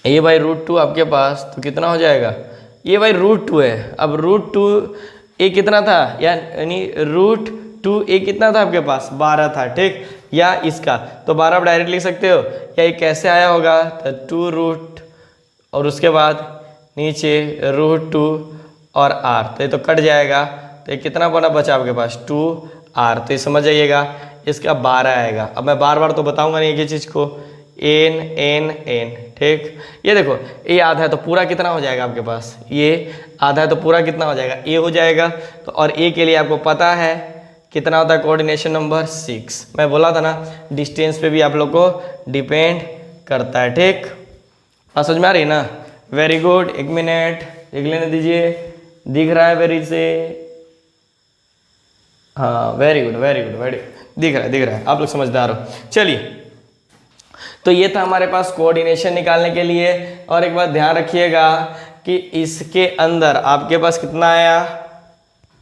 ये बाई √2 आपके पास, तो कितना हो जाएगा, ये बाई √2 है। अब √2 ए कितना था, यानी √2 ए कितना था आपके पास, 12 था, ठीक। या इसका तो 12 आप डायरेक्ट लिख सकते हो, या ये कैसे आया होगा, तो 2 रूट और उसके बाद नीचे √2 और r, तो ये तो कट जाएगा, तो ये कितना बना बचा आपके पास, 2r, तो ये समझ जाइएगा इसका 12 आएगा। अब मैं बार बार तो बताऊंगा नहीं एक ही चीज़ को, n, ठीक। ये देखो ये आधा है तो पूरा कितना हो जाएगा आपके पास, ये आधा है तो पूरा कितना हो जाएगा, ए हो जाएगा। तो और ए के लिए आपको पता है कितना होता है, कोऑर्डिनेशन नंबर 6। मैं बोला था ना डिस्टेंस पे भी आप लोग को डिपेंड करता है, ठीक। बात समझ में आ रही ना, वेरी गुड। 1 मिनट देख लेने दीजिए, दिख रहा है वेरी से, हाँ वेरी गुड दिख रहा है, आप लोग समझदार हो। चलिए, तो ये था हमारे पास कोऑर्डिनेशन निकालने के लिए। और एक बात ध्यान रखिएगा कि इसके अंदर आपके पास कितना आया,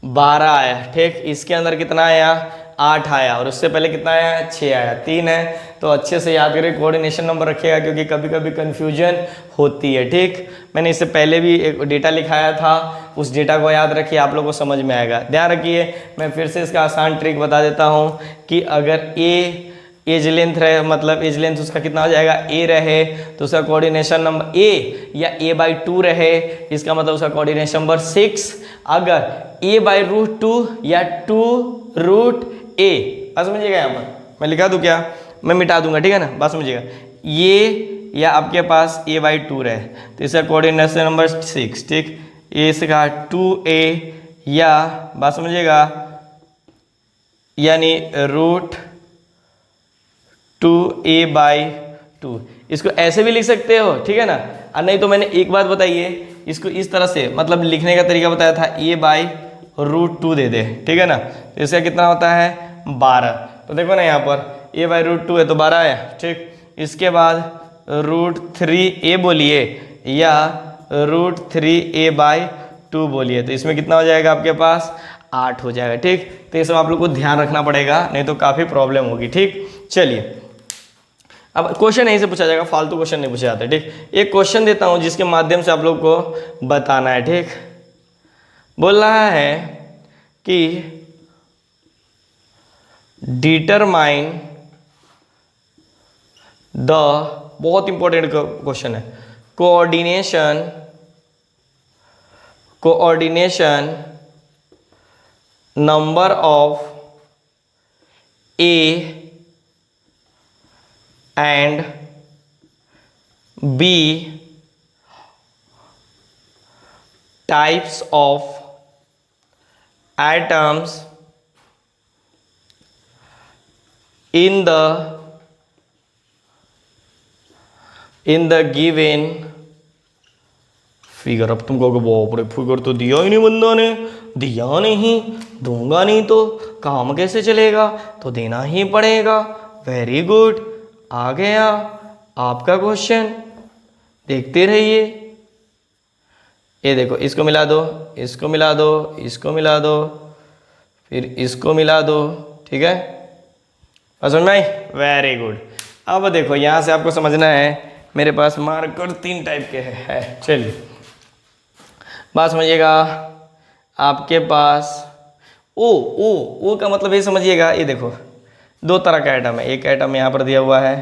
12 आया, ठीक। इसके अंदर कितना आया, 8 आया, और उससे पहले कितना आया, 6 आया, 3 है। तो अच्छे से याद करिए, कोऑर्डिनेशन नंबर रखिएगा, क्योंकि कभी कभी कन्फ्यूजन होती है, ठीक। मैंने इससे पहले भी एक डेटा लिखाया था, उस डेटा को याद रखिए, आप लोगों को समझ में आएगा। ध्यान रखिए, मैं फिर से इसका आसान ट्रिक बता देता हूँ कि अगर एज लेंथ रहे, मतलब एज लेंथ उसका कितना हो जाएगा, ए रहे, तो उसका कोऑर्डिनेशन नंबर ए, या a/2 रहे, इसका मतलब उसका कोऑर्डिनेशन नंबर 6। अगर a/√2 या 2√a, बात समझिएगा, यहाँ पर मैं लिखा दूँ क्या, मैं मिटा दूंगा, ठीक है ना, बात समझिएगा, ये या आपके पास a/2 रहे, तो इसका कोऑर्डिनेशन नंबर 6, ठीक। ए इसका 2a, या बात समझिएगा, यानी √2a/2, इसको ऐसे भी लिख सकते हो, ठीक है ना। और नहीं तो मैंने एक बात बताइए, इसको इस तरह से मतलब लिखने का तरीका बताया था, a/√2 दे दे, ठीक है ना। तो इसका कितना होता है 12। तो देखो ना यहाँ पर a/√2 है तो 12 आया, ठीक। इसके बाद √3a बोलिए या √3a/2 बोलिए, तो इसमें कितना हो जाएगा आपके पास 8 हो जाएगा, ठीक। तो ये सब आप लोग को ध्यान रखना पड़ेगा, नहीं तो काफ़ी प्रॉब्लम होगी, ठीक। चलिए अब क्वेश्चन यहीं से पूछा जाएगा, फालतू क्वेश्चन नहीं पूछे जाते, ठीक। एक क्वेश्चन देता हूँ जिसके माध्यम से आप लोग को बताना है, ठीक। बोल रहा है कि डिटरमाइन द, बहुत इंपॉर्टेंट क्वेश्चन है, coordination number of A and B types of atoms in the given figure. अब तुम कहोगे बाप रे फिगर तो दिया ही नहीं बंदा ने, दिया नहीं, दूंगा नहीं तो काम कैसे चलेगा, तो देना ही पड़ेगा। वेरी गुड, आ गया आपका क्वेश्चन, देखते रहिए। ये देखो, इसको मिला दो, इसको मिला दो, इसको मिला दो, फिर इसको मिला दो, ठीक है। समझ में आई? Very good. अब देखो यहाँ से आपको समझना है, मेरे पास मार्कर 3 टाइप के है। चलिए बात समझिएगा। आपके पास ओ का मतलब ये समझिएगा, ये देखो 2 तरह का एटम है। एक एटम यहाँ पर दिया हुआ है,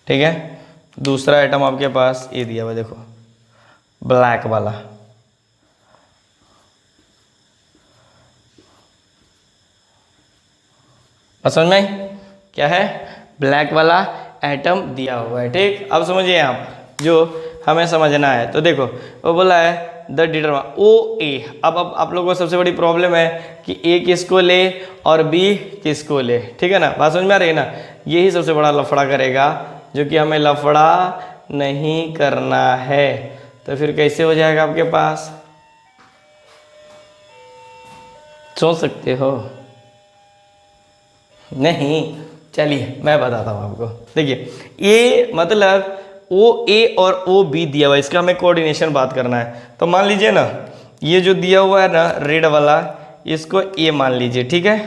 ठीक है। दूसरा आइटम आपके पास ये दिया हुआ, देखो ब्लैक वाला। समझ में? क्या है? ब्लैक वाला एटम दिया हुआ है, ठीक। अब समझिए यहाँ पर जो हमें समझना है, तो देखो वो बोला है द डिटरमाइन ओ ए। अब आप लोगों को सबसे बड़ी प्रॉब्लम है कि ए किसको ले और बी किसको ले, ठीक है ना। बात समझ में आ रही है ना। यही सबसे बड़ा लफड़ा करेगा, जो कि हमें लफड़ा नहीं करना है। तो फिर कैसे हो जाएगा आपके पास, सोच सकते हो? नहीं, चलिए मैं बताता हूँ आपको। देखिए ये मतलब ओ ए और ओ बी दिया हुआ है, इसका हमें कोऑर्डिनेशन बात करना है। तो मान लीजिए ना, ये जो दिया हुआ है ना रेड वाला, इसको ए मान लीजिए, ठीक है।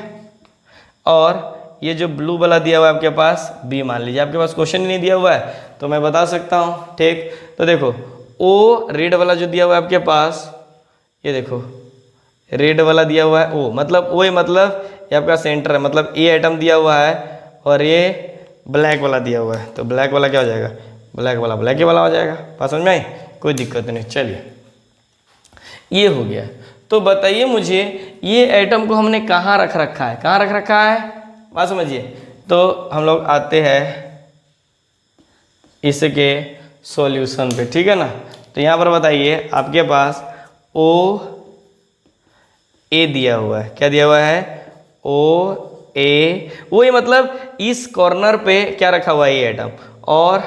और ये जो ब्लू वाला दिया हुआ है आपके पास बी मान लीजिए। आपके पास क्वेश्चन ही नहीं दिया हुआ है तो मैं बता सकता हूँ, ठीक। तो देखो ओ रेड वाला जो दिया हुआ है आपके पास, ये देखो रेड वाला दिया हुआ है ओ, मतलब ओ मतलब ये आपका सेंटर है, मतलब ए आइटम दिया हुआ है। और ये ब्लैक वाला दिया हुआ है, तो ब्लैक वाला क्या हो जाएगा, ब्लैक वाला ब्लैक ही वाला हो जाएगा। बात समझ में आई? कोई दिक्कत नहीं। चलिए ये हो गया। तो बताइए मुझे ये एटम को हमने कहाँ रख रखा है, कहाँ रख रखा है, बात समझिए। तो हम लोग आते हैं इसके सॉल्यूशन पे, ठीक है ना। तो यहाँ पर बताइए आपके पास ओ ए दिया हुआ है, क्या दिया हुआ है, ओ ए। वो ये मतलब इस कॉर्नर पे क्या रखा हुआ है, ये एटम, और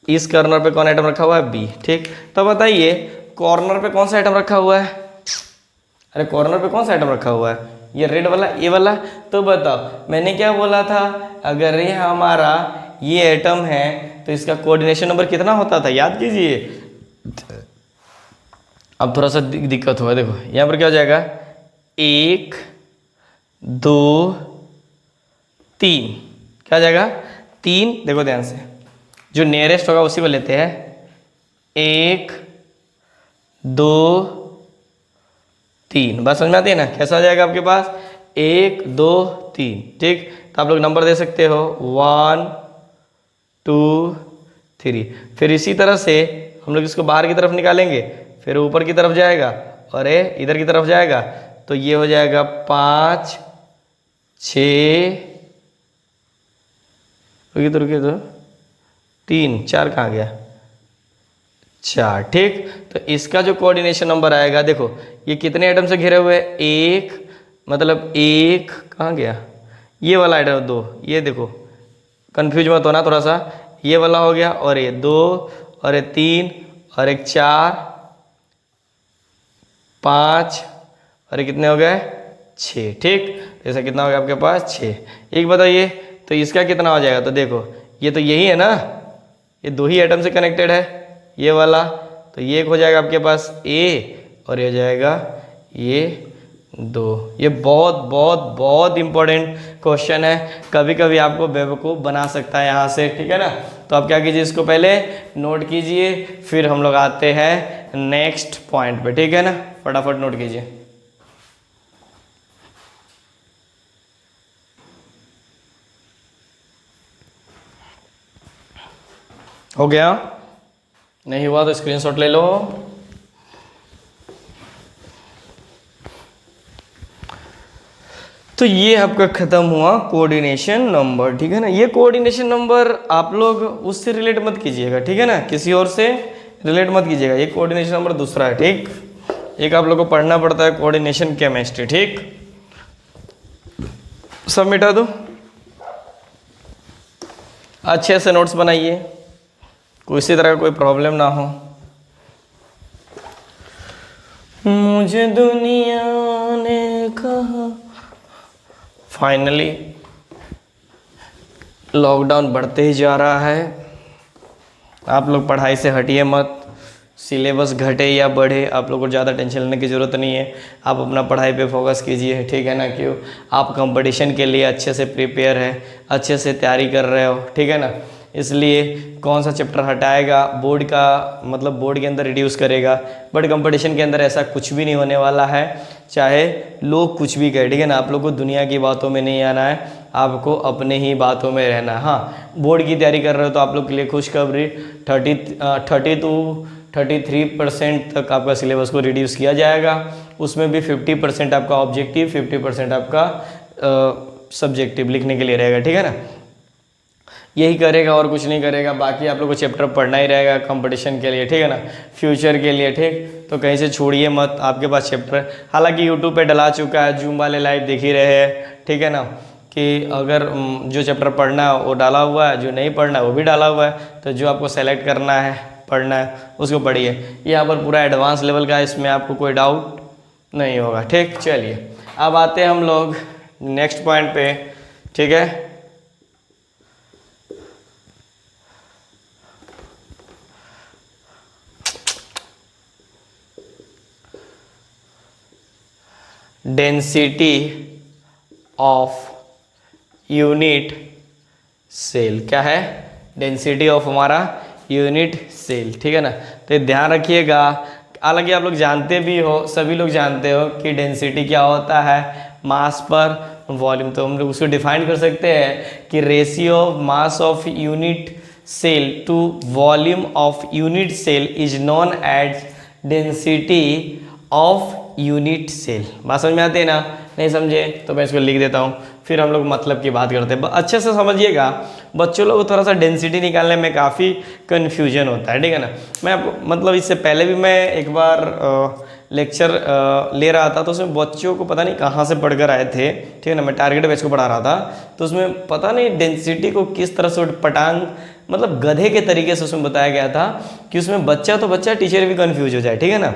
इस कॉर्नर पे कौन एटम रखा हुआ है, बी, ठीक। तो बताइए कॉर्नर पे कौन सा एटम रखा हुआ है, अरे कॉर्नर पे कौन सा आइटम रखा हुआ है, ये रेड वाला, ये वाला। तो बताओ मैंने क्या बोला था, अगर ये हमारा ये एटम है तो इसका कोऑर्डिनेशन नंबर कितना होता था, याद कीजिए। अब थोड़ा सा दिक्कत हुआ, देखो यहाँ पर क्या हो जाएगा, 1 2 3, क्या हो जाएगा 3। देखो ध्यान से, जो नियरेस्ट होगा उसी को लेते हैं। 1 2 3, बस समझ में आती है ना। कैसा हो जाएगा आपके पास 1 2 3, ठीक। तो आप लोग नंबर दे सकते हो 1 2 3। फिर इसी तरह से हम लोग इसको बाहर की तरफ निकालेंगे, फिर ऊपर की तरफ जाएगा और ये इधर की तरफ जाएगा। तो ये हो जाएगा 5 6, रुकिए तो 3 4 कहाँ गया, 4, ठीक। तो इसका जो कोऑर्डिनेशन नंबर आएगा, देखो ये कितने एटम से घिरे हुए हैं, 1, मतलब 1 कहाँ गया, ये वाला आइटम 2, ये देखो कंफ्यूज मत होना थोड़ा सा, ये वाला हो गया और ये 2 और ये 3 और एक 4 5 और ये कितने हो गए 6, ठीक। तो ऐसा कितना हो गया आपके पास 6। एक बताइए तो इसका कितना हो जाएगा, तो देखो ये तो यही है ना, ये 2 ही आइटम से कनेक्टेड है ये वाला, तो ये एक हो जाएगा आपके पास A और ये हो जाएगा ये 2। ये बहुत बहुत बहुत इंपॉर्टेंट क्वेश्चन है, कभी कभी आपको बेवकूफ़ बना सकता है यहाँ से, ठीक है ना। तो आप क्या कीजिए, इसको पहले नोट कीजिए, फिर हम लोग आते हैं नेक्स्ट पॉइंट पे, ठीक है ना। फटाफट नोट कीजिए। हो गया, नहीं हुआ तो स्क्रीनशॉट ले लो। तो ये आपका खत्म हुआ कोऑर्डिनेशन नंबर, ठीक है ना। ये कोऑर्डिनेशन नंबर आप लोग उससे रिलेट मत कीजिएगा, ठीक है ना, किसी और से रिलेट मत कीजिएगा। ये कोऑर्डिनेशन नंबर दूसरा है, ठीक। एक आप लोग को पढ़ना पड़ता है कोऑर्डिनेशन केमिस्ट्री, ठीक। सब मिटा दो, अच्छे से नोट्स बनाइए, किसी तरह का कोई प्रॉब्लम ना हो। मुझे दुनिया ने कहा, फाइनली लॉकडाउन बढ़ते ही जा रहा है। आप लोग पढ़ाई से हटिए मत, सिलेबस घटे या बढ़े आप लोग को ज़्यादा टेंशन लेने की ज़रूरत नहीं है। आप अपना पढ़ाई पे फोकस कीजिए, ठीक है ना। क्यों, आप कंपटीशन के लिए अच्छे से प्रिपेयर है, अच्छे से तैयारी कर रहे हो, ठीक है ना। इसलिए कौन सा चैप्टर हटाएगा बोर्ड का, मतलब बोर्ड के अंदर रिड्यूस करेगा, बट कंपटीशन के अंदर ऐसा कुछ भी नहीं होने वाला है, चाहे लोग कुछ भी कहें, ठीक है ना। आप लोग को दुनिया की बातों में नहीं आना है, आपको अपने ही बातों में रहना है। हाँ, बोर्ड की तैयारी कर रहे हो तो आप लोग के लिए खुशखबरी, 33% तक आपका सिलेबस को रिड्यूस किया जाएगा। उसमें भी 50% आपका ऑब्जेक्टिव, 50% आपका सब्जेक्टिव लिखने के लिए रहेगा, ठीक है ना। यही करेगा और कुछ नहीं करेगा, बाकी आप लोग को चैप्टर पढ़ना ही रहेगा कंपटीशन के लिए, ठीक है ना, फ्यूचर के लिए, ठीक। तो कहीं से छोड़िए मत, आपके पास चैप्टर हालांकि यूट्यूब पे डला चुका है, जूम वाले लाइव देख ही रहे हैं, ठीक है ना, कि अगर जो चैप्टर पढ़ना है वो डाला हुआ है, जो नहीं पढ़ना है वो भी डाला हुआ है। तो जो आपको सेलेक्ट करना है, पढ़ना है, उसको पढ़िए। यहाँ पर पूरा एडवांस लेवल का है, इसमें आपको कोई डाउट नहीं होगा, ठीक। चलिए अब आते हैं हम लोग नेक्स्ट पॉइंट पे, ठीक है। डेंसिटी ऑफ यूनिट सेल, क्या है, डेंसिटी ऑफ हमारा यूनिट सेल, ठीक है ना। तो ये ध्यान रखिएगा। हालांकि आप लोग जानते भी हो, सभी लोग जानते हो कि डेंसिटी क्या होता है, मास पर वॉल्यूम। तो हम लोग उसको डिफाइन कर सकते हैं कि ratio of mass of unit cell to volume of unit cell is known as density of unit cell. बात समझ में आती है ना, नहीं समझे तो मैं इसको लिख देता हूँ, फिर हम लोग मतलब की बात करते हैं। अच्छे से समझिएगा, बच्चों लोग थोड़ा सा डेंसिटी निकालने में काफ़ी कन्फ्यूजन होता है, ठीक है ना। मैं आपको मतलब इससे पहले भी मैं एक बार लेक्चर ले रहा था, तो उसमें बच्चों को पता नहीं कहाँ से पढ़कर आए थे, ठीक है ना। मैं टारगेट बैच को पढ़ा रहा था, तो उसमें पता नहीं डेंसिटी को किस तरह से पटांग मतलब गधे के तरीके से उसमें बताया गया था कि उसमें बच्चा तो बच्चा, टीचर भी कन्फ्यूज हो जाए, ठीक है ना।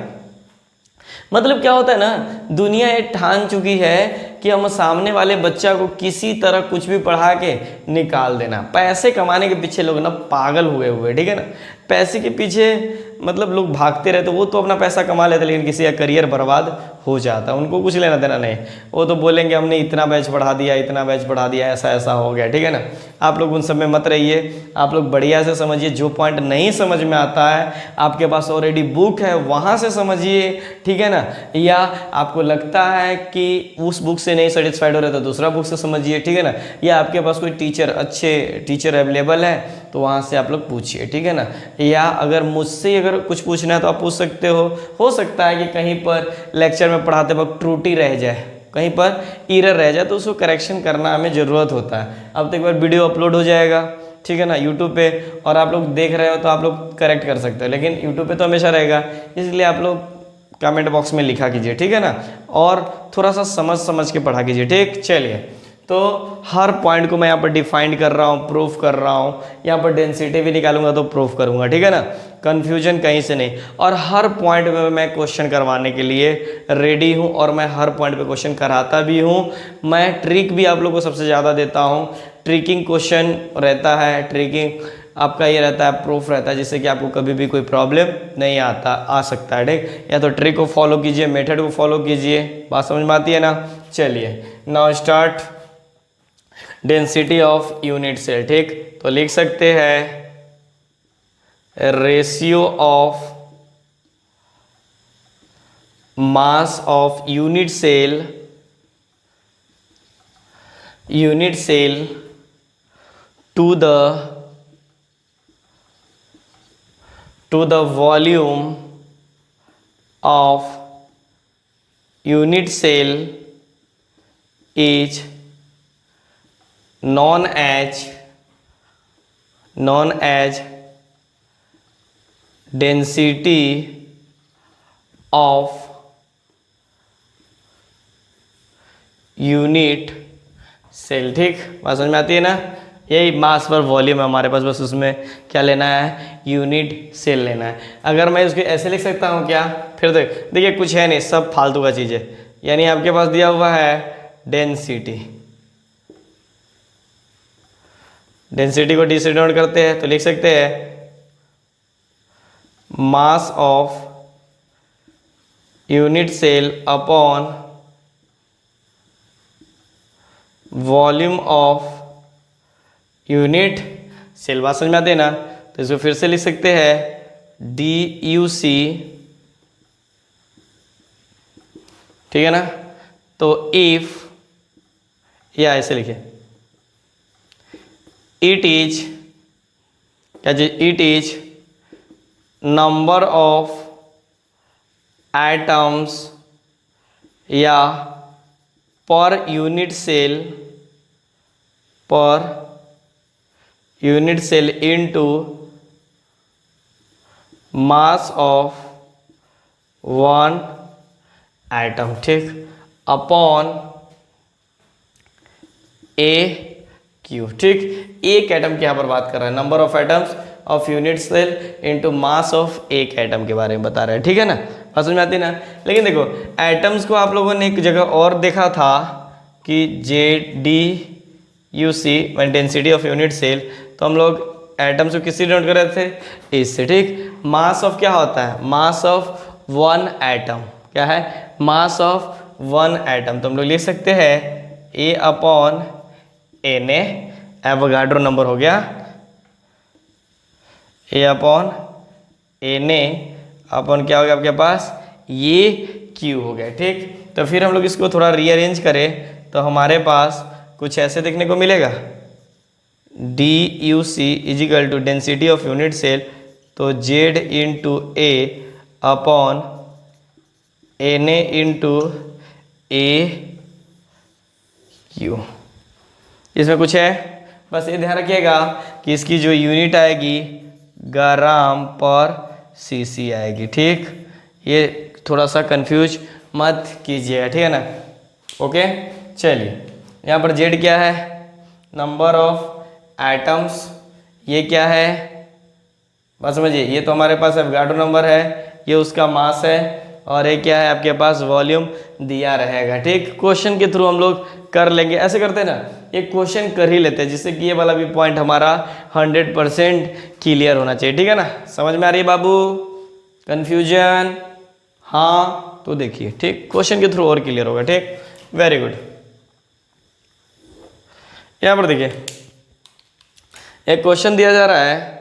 मतलब क्या होता है ना, दुनिया ये ठान चुकी है कि हम सामने वाले बच्चा को किसी तरह कुछ भी पढ़ा के निकाल देना। पैसे कमाने के पीछे लोग ना पागल हुए, ठीक है ना। पैसे के पीछे मतलब लोग भागते रहते, वो तो अपना पैसा कमा लेते लेकिन किसी का करियर बर्बाद हो जाता है, उनको कुछ लेना देना नहीं। वो तो बोलेंगे हमने इतना बैच बढ़ा दिया, इतना बैच बढ़ा दिया, ऐसा ऐसा हो गया, ठीक है ना। आप लोग उन सब में मत रहिए, आप लोग बढ़िया से समझिए। जो पॉइंट नहीं समझ में आता है, आपके पास ऑलरेडी बुक है, वहाँ से समझिए, ठीक है ना। या आपको लगता है कि उस बुक से नहीं सेटिस्फाइड हो रहे तो दूसरा बुक से समझिए, ठीक है ना। या आपके पास कोई टीचर, अच्छे टीचर अवेलेबल है तो वहाँ से आप लोग पूछिए, ठीक है ना। या अगर मुझसे अगर कुछ पूछना है तो आप पूछ सकते हो सकता है कि कहीं पर लेक्चर में पढ़ाते वक्त त्रुटि रह जाए, कहीं पर एरर रह जाए, तो उसको करेक्शन करना हमें ज़रूरत होता है। अब तो एक बार वीडियो अपलोड हो जाएगा, ठीक है ना, यूट्यूब पे, और आप लोग देख रहे हो तो आप लोग करेक्ट कर सकते हो, लेकिन यूट्यूब पे तो हमेशा रहेगा, इसलिए आप लोग कमेंट बॉक्स में लिखा कीजिए, ठीक है ना। और थोड़ा सा समझ के पढ़ा कीजिए, ठीक। चलिए तो हर पॉइंट को मैं यहाँ पर डिफाइन कर रहा हूँ, प्रूफ कर रहा हूँ, यहाँ पर डेंसिटी भी निकालूंगा तो प्रूफ करूँगा, ठीक है ना, कन्फ्यूजन कहीं से नहीं। और हर पॉइंट में मैं क्वेश्चन करवाने के लिए रेडी हूँ और मैं हर पॉइंट पे क्वेश्चन कराता भी हूँ। मैं ट्रिक भी आप लोगों को सबसे ज़्यादा देता हूँ, ट्रिकिंग क्वेश्चन रहता है, ट्रिकिंग आपका ये रहता है, प्रूफ रहता है, जिससे कि आपको कभी भी कोई प्रॉब्लम नहीं आ सकता है, ठीक। या तो ट्रिक को फॉलो कीजिए, मेथड को फॉलो कीजिए, बात समझ में आती है ना। चलिए now start density of unit cell, ठीक। तो लिख सकते हैं ratio of mass of unit cell to the volume of unit cell is known as density of unit cell, ठीक। बात समझ में आती है ना। यही मास पर वॉल्यूम है हमारे पास, बस उसमें क्या लेना है, यूनिट सेल लेना है। अगर मैं इसको ऐसे लिख सकता हूँ क्या, फिर देखिए कुछ है नहीं, सब फालतू का चीज़ है। यानी आपके पास दिया हुआ है डेंसिटी को डी से डिनोट करते हैं, तो लिख सकते हैं mass of unit cell upon volume of unit cell. बात समझ में आते हैं ना। तो इसको फिर से लिख सकते हैं DUC, ठीक है ना। तो इफ, या ऐसे लिखे, इट इज क्या चीज, it is number of atoms या per unit cell into mass of one atom, ठीक, अपॉन AQ, ठीक। एक एटम की यहाँ पर बात कर रहा है, number of atoms of unit cell into mass of एक एटम के बारे में बता रहा है, ठीक है ना। बात समझ में आती है ना। लेकिन देखो एटम्स को आप लोगों ने एक जगह और देखा था कि JDUC density of unit cell, तो हम लोग एटम्स को किससे डिनोट कर रहे थे, इससे, ठीक। मास ऑफ क्या होता है, मास ऑफ वन एटम, क्या है, मास ऑफ वन एटम। तो हम लोग लिख सकते हैं A upon Na, Avogadro number हो गया, A अपॉन Na अपॉन क्या हो गया आपके पास, ये Q हो गया, ठीक। तो फिर हम लोग इसको थोड़ा रीअरेंज करें तो हमारे पास कुछ ऐसे देखने को मिलेगा, DUC is equal to density of unit cell, तो Z into A upon Na into AQ। इसमें कुछ है, बस ये ध्यान रखिएगा कि इसकी जो यूनिट आएगी ग्राम पर सीसी आएगी, ठीक। ये थोड़ा सा कंफ्यूज मत कीजिएगा, ठीक है ना। ओके चलिए, यहाँ पर जेड क्या है, नंबर ऑफ एटम्स, ये क्या है, बस समझिए, ये तो हमारे पास एवोगाड्रो नंबर है, ये उसका मास है, और ये क्या है आपके पास, वॉल्यूम दिया रहेगा, ठीक। क्वेश्चन के थ्रू हम लोग कर लेंगे, ऐसे करते हैं ना, एक क्वेश्चन कर ही लेते हैं, जिससे कि ये वाला भी पॉइंट हमारा 100% क्लियर होना चाहिए, ठीक है ना। समझ में आ रही है बाबू, कंफ्यूजन, हाँ तो देखिए, ठीक, क्वेश्चन के थ्रू और क्लियर होगा, ठीक, वेरी गुड। यहाँ पर देखिए एक क्वेश्चन दिया जा रहा है,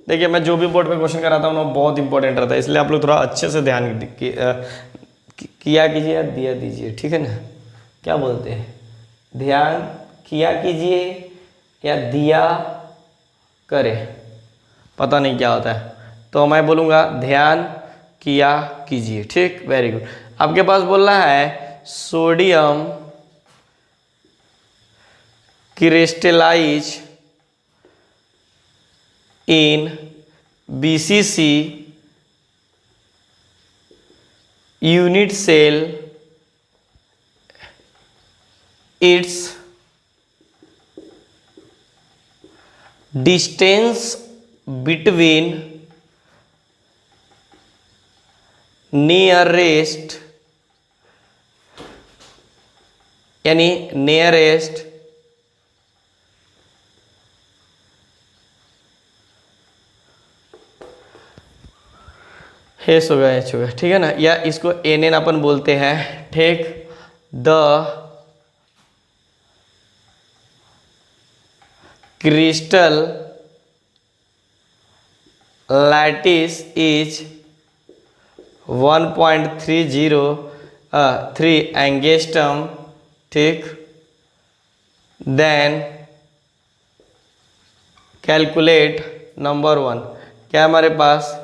देखिए मैं जो भी बोर्ड पे क्वेश्चन कराता हूँ ना बहुत इंपॉर्टेंट रहता है, इसलिए आप लोग थोड़ा अच्छे से ध्यान किया कीजिए या दिया दीजिए, ठीक है ना, क्या बोलते हैं, ध्यान किया कीजिए या दिया करे, पता नहीं क्या होता है, तो मैं बोलूँगा ध्यान किया कीजिए, ठीक, वेरी गुड। आपके पास बोल रहा है sodium crystallise in BCC unit cell, its distance between nearest यानी नियरेस्ट एच हो गया, ठीक है ना, या इसको एन एन अपन बोलते हैं, ठीक। The crystal lattice is 1.303 angstrom, ठीक। देन कैलकुलेट नंबर 1, क्या हमारे पास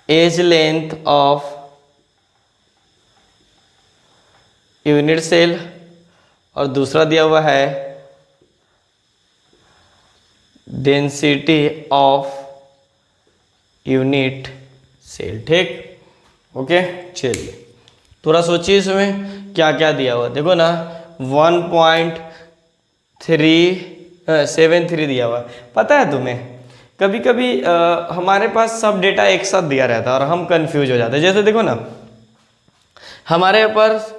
edge length of unit cell, और दूसरा दिया हुआ है डेंसिटी ऑफ यूनिट सेल, ठीक। ओके, चलिए थोड़ा सोचिए इसमें क्या क्या दिया हुआ, देखो ना 1.373 दिया हुआ। पता है तुम्हें कभी कभी हमारे पास सब डेटा एक साथ दिया रहता है और हम कंफ्यूज हो जाते हैं। जैसे देखो ना हमारे पास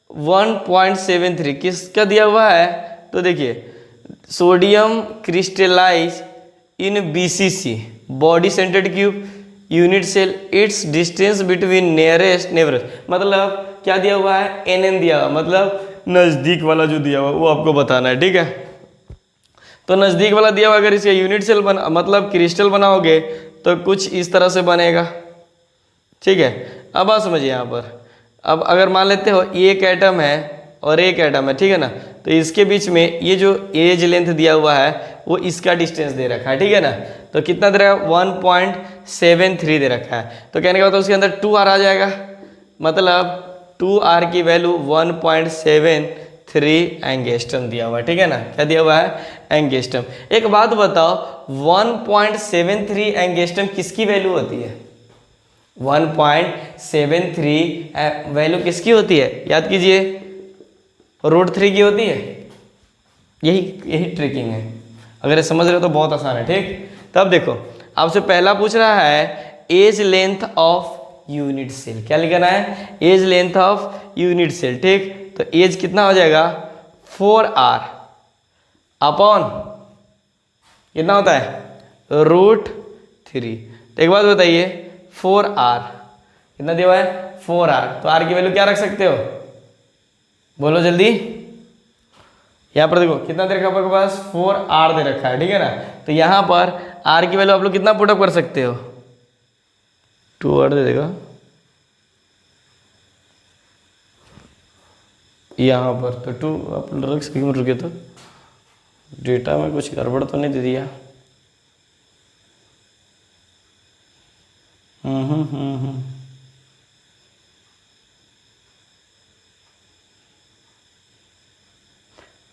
1.73 किसका दिया हुआ है, तो देखिए sodium crystallize in BCC body centred cube unit cell, its distance between nearest neighbours, मतलब क्या दिया हुआ है, एन दिया हुआ, मतलब नज़दीक वाला जो दिया हुआ वो आपको बताना है, ठीक है। तो नज़दीक वाला दिया हुआ, अगर इसका यूनिट सेल बना मतलब क्रिस्टल बनाओगे तो कुछ इस तरह से बनेगा, ठीक है। अब बात समझिए यहाँ पर, अब अगर मान लेते हो एक एटम है और एक एटम है, ठीक है ना, तो इसके बीच में ये जो एज लेंथ दिया हुआ है वो इसका डिस्टेंस दे रखा है, ठीक है ना। तो कितना दे रखा है, 1.73 दे रखा है। तो कहने का मतलब उसके अंदर 2R आ जाएगा, मतलब 2R की वैल्यू 1.73 एंगस्ट्रॉम दिया हुआ है, ठीक है ना। क्या दिया हुआ है, एंगस्ट्रॉम। एक बात बताओ 1.73 एंगस्ट्रॉम किसकी वैल्यू होती है, 1.73 वैल्यू किसकी होती है, याद कीजिए, √3 की होती है। यही ट्रिकिंग है, अगर ये समझ रहे हो तो बहुत आसान है, ठीक। तब देखो आपसे पहला पूछ रहा है edge length of unit cell, क्या लिखना है, edge length of unit cell, ठीक। तो एज कितना हो जाएगा, 4R अपॉन कितना होता है, √3। तो एक बात बताइए 4R कितना दिया हुआ है, 4R, तो R की वैल्यू क्या रख सकते हो, बोलो जल्दी। यहाँ पर देखो कितना दे रखा है आपके पास, 4R दे रखा है, ठीक है ना। तो यहाँ पर R की वैल्यू आप लोग कितना पुटअप कर सकते हो, 2R दे देगा यहाँ पर, तो 2 आप रख सकते, रुके तो डेटा में कुछ गड़बड़ तो नहीं दे दिया।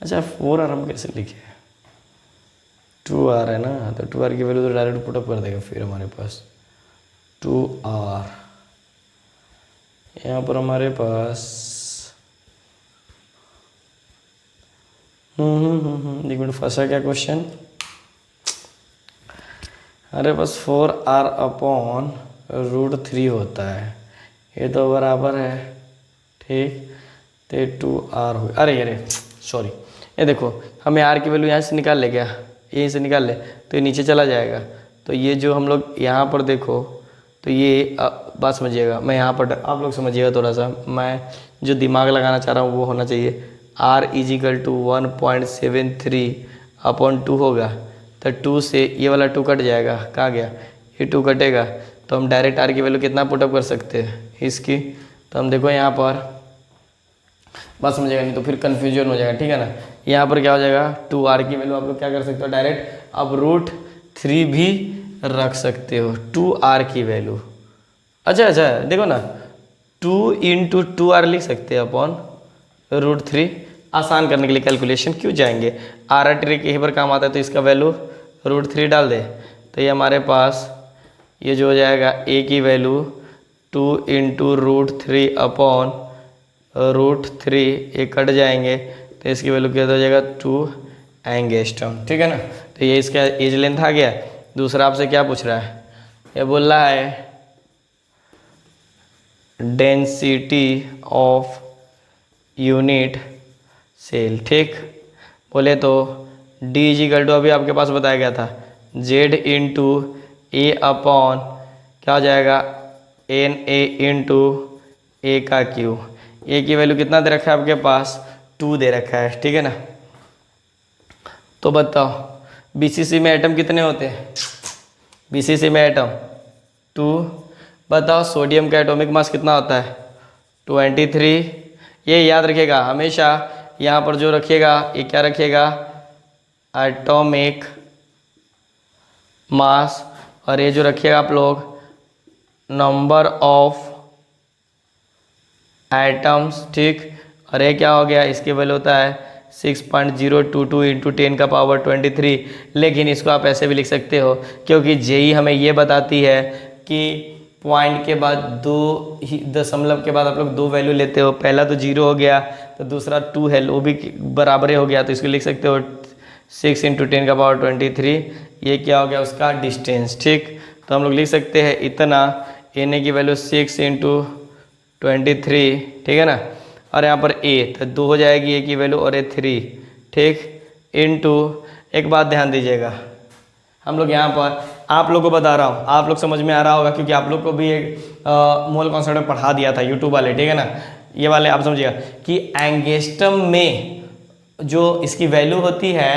अच्छा 4R हम कैसे लिखे, 2R है ना, तो 2R की वैल्यू तो डायरेक्ट पुटअप कर देगा। फिर हमारे पास 2R, यहाँ पर हमारे पास एक मिनट, फंसा क्या क्वेश्चन, अरे बस 4R अपॉन √3 होता है, ये तो बराबर है, ठीक। तो 2R हो, अरे सॉरी, ये देखो हमें R की वैल्यू यहाँ से निकाल ले, क्या यहीं से निकाल ले तो ये नीचे चला जाएगा। तो ये जो हम लोग यहाँ पर देखो, तो ये बात समझिएगा, मैं यहाँ पर आप लोग समझिएगा थोड़ा सा, मैं जो दिमाग लगाना चाह रहा हूँ वो होना चाहिए। R = 1.73 अपॉन 2 होगा, तो 2 से ये वाला 2 कट जाएगा, कहाँ गया, ये 2 कटेगा, तो हम डायरेक्ट R की वैल्यू कितना पुटअप कर सकते हैं इसकी। तो हम देखो यहाँ पर बात समझेगा, नहीं तो फिर कन्फ्यूजन हो जाएगा, ठीक है ना। यहाँ पर क्या हो जाएगा, 2R की वैल्यू आप लोग क्या कर सकते हो, डायरेक्ट अब √3 भी रख सकते हो, 2R की वैल्यू। अच्छा देखो ना 2 × 2R लिख सकते हैं अपॉन √3, आसान करने के लिए कैलकुलेशन क्यों जाएंगे, आर ट्रिक यहीं पर काम आता है। तो इसका वैल्यू √3 डाल दे, तो ये हमारे पास ये जो हो जाएगा ए की वैल्यू 2 × √3 अपॉन √3, ये कट जाएंगे, तो इसकी वैल्यू क्या हो जाएगा 2 एंगस्ट्रॉम, ठीक है ना। तो ये इसका एज लेंथ आ गया। दूसरा आपसे क्या पूछ रहा है, ये बोल रहा है डेंसिटी ऑफ यूनिट सेल, ठीक। बोले तो डी इजिकल टू अभी आपके पास बताया गया था जेड इंटू ए अपॉन क्या हो जाएगा एन ए इंटू ए का क्यू। ए की वैल्यू कितना दे रखा है आपके पास 2 दे रखा है, ठीक है ना। तो बताओ बीसीसी में एटम कितने होते हैं, बीसीसी में एटम 2। बताओ सोडियम का एटॉमिक मास कितना होता है 23। ये याद रखिएगा हमेशा, यहाँ पर जो रखिएगा ये क्या रखिएगा एटॉमिक मास, और ये जो रखिएगा आप लोग नंबर ऑफ एटम्स, ठीक। और ये क्या हो गया, इसकी वैल्यू होता है 6.022 इंटू 10 का पावर 23। लेकिन इसको आप ऐसे भी लिख सकते हो क्योंकि जेई हमें ये बताती है कि पॉइंट के बाद 2 ही दशमलव के बाद आप लोग 2 वैल्यू लेते हो, पहला तो 0 हो गया तो दूसरा 2 है वो भी बराबर हो गया, तो इसको लिख सकते हो 6 इंटू 10 का पावर 23। ये क्या हो गया उसका डिस्टेंस, ठीक। तो हम लोग लिख सकते हैं इतना, एन की वैल्यू 6 इंटू 23, ठीक है ना। और यहाँ पर ए तो 2 हो जाएगी ए की वैल्यू और ए 3, ठीक, इनटू एक बात ध्यान दीजिएगा, हम लोग यहाँ पर आप लोग को बता रहा हूँ, आप लोग समझ में आ रहा होगा क्योंकि आप लोग को भी एक मोल कॉन्सेप्ट में पढ़ा दिया था यूट्यूब वाले, ठीक है ना। ये वाले आप समझिएगा कि एंगस्ट्रम में जो इसकी वैल्यू होती है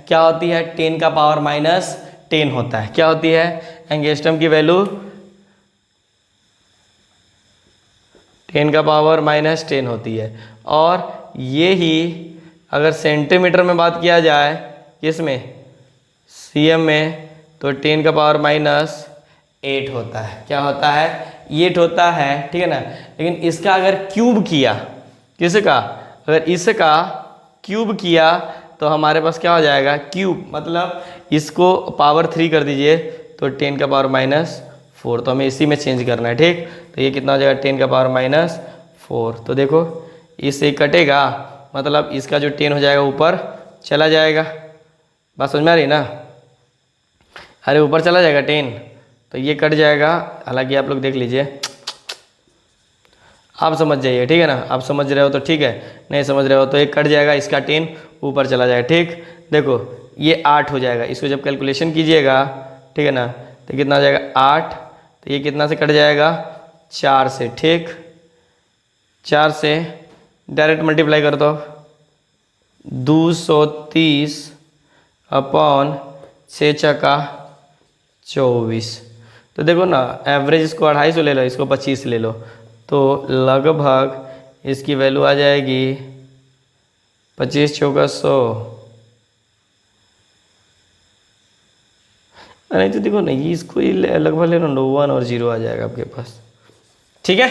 क्या होती है 10 का पावर माइनस 10 होता है। क्या होती है एंगस्ट्रम की वैल्यू 10 का पावर माइनस 10 होती है। और ये ही अगर सेंटीमीटर में बात किया जाए किसमें सीएम में तो 10 का पावर माइनस 8 होता है। क्या होता है 8 होता है, ठीक है ना। लेकिन इसका अगर क्यूब किया, किसका अगर इसका क्यूब किया तो हमारे पास क्या हो जाएगा क्यूब, मतलब इसको पावर 3 कर दीजिए तो 10 का पावर माइनस 4, तो हमें इसी में चेंज करना है, ठीक। तो ये कितना हो जाएगा 10 का पावर माइनस 4। तो देखो इससे कटेगा, मतलब इसका जो 10 हो जाएगा ऊपर चला जाएगा, बात समझ में आ रही ना। अरे ऊपर चला जाएगा 10 तो ये कट जाएगा। हालांकि आप लोग देख लीजिए, आप समझ जाइए, ठीक है ना। आप समझ रहे हो तो ठीक है, नहीं समझ रहे हो तो एक कट जाएगा, इसका 10 ऊपर चला जाएगा, ठीक। देखो ये 8 हो जाएगा, इसको जब कैलकुलेशन कीजिएगा, ठीक है ना, तो कितना हो जाएगा 8। तो ये कितना से कट जाएगा 4 से, ठीक। 4 से डायरेक्ट मल्टीप्लाई कर दो 230 अपॉन 6 चका 24। तो देखो ना एवरेज इसको 250 ले लो, इसको 25 ले लो, तो लगभग इसकी वैल्यू आ जाएगी 25 चौका 100। नहीं तो देखो ना ये इसको लगभग ले लो 1 और 0 आ जाएगा आपके पास, ठीक है।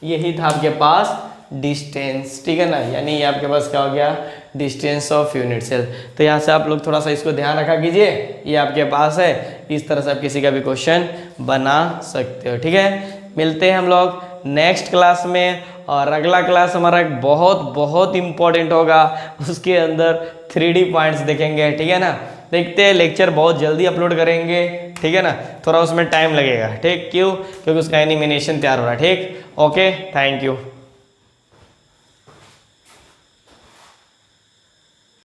यही था आपके पास डिस्टेंस, ठीक है ना। यानी ये आपके पास क्या हो गया डिस्टेंस ऑफ यूनिट सेल। तो यहाँ से आप लोग थोड़ा सा इसको ध्यान रखा कीजिए, ये आपके पास है, इस तरह से आप किसी का भी क्वेश्चन बना सकते हो, ठीक है। मिलते हैं हम लोग नेक्स्ट क्लास में, और अगला क्लास हमारा एक बहुत बहुत इम्पोर्टेंट होगा, उसके अंदर 3D पॉइंट्स देखेंगे, ठीक है ना। देखते हैं लेक्चर बहुत जल्दी अपलोड करेंगे, ठीक है ना। थोड़ा उसमें टाइम लगेगा, ठीक, क्यों, क्योंकि उसका एनिमेशन तैयार हो रहा है, ठीक। Okay, thank you.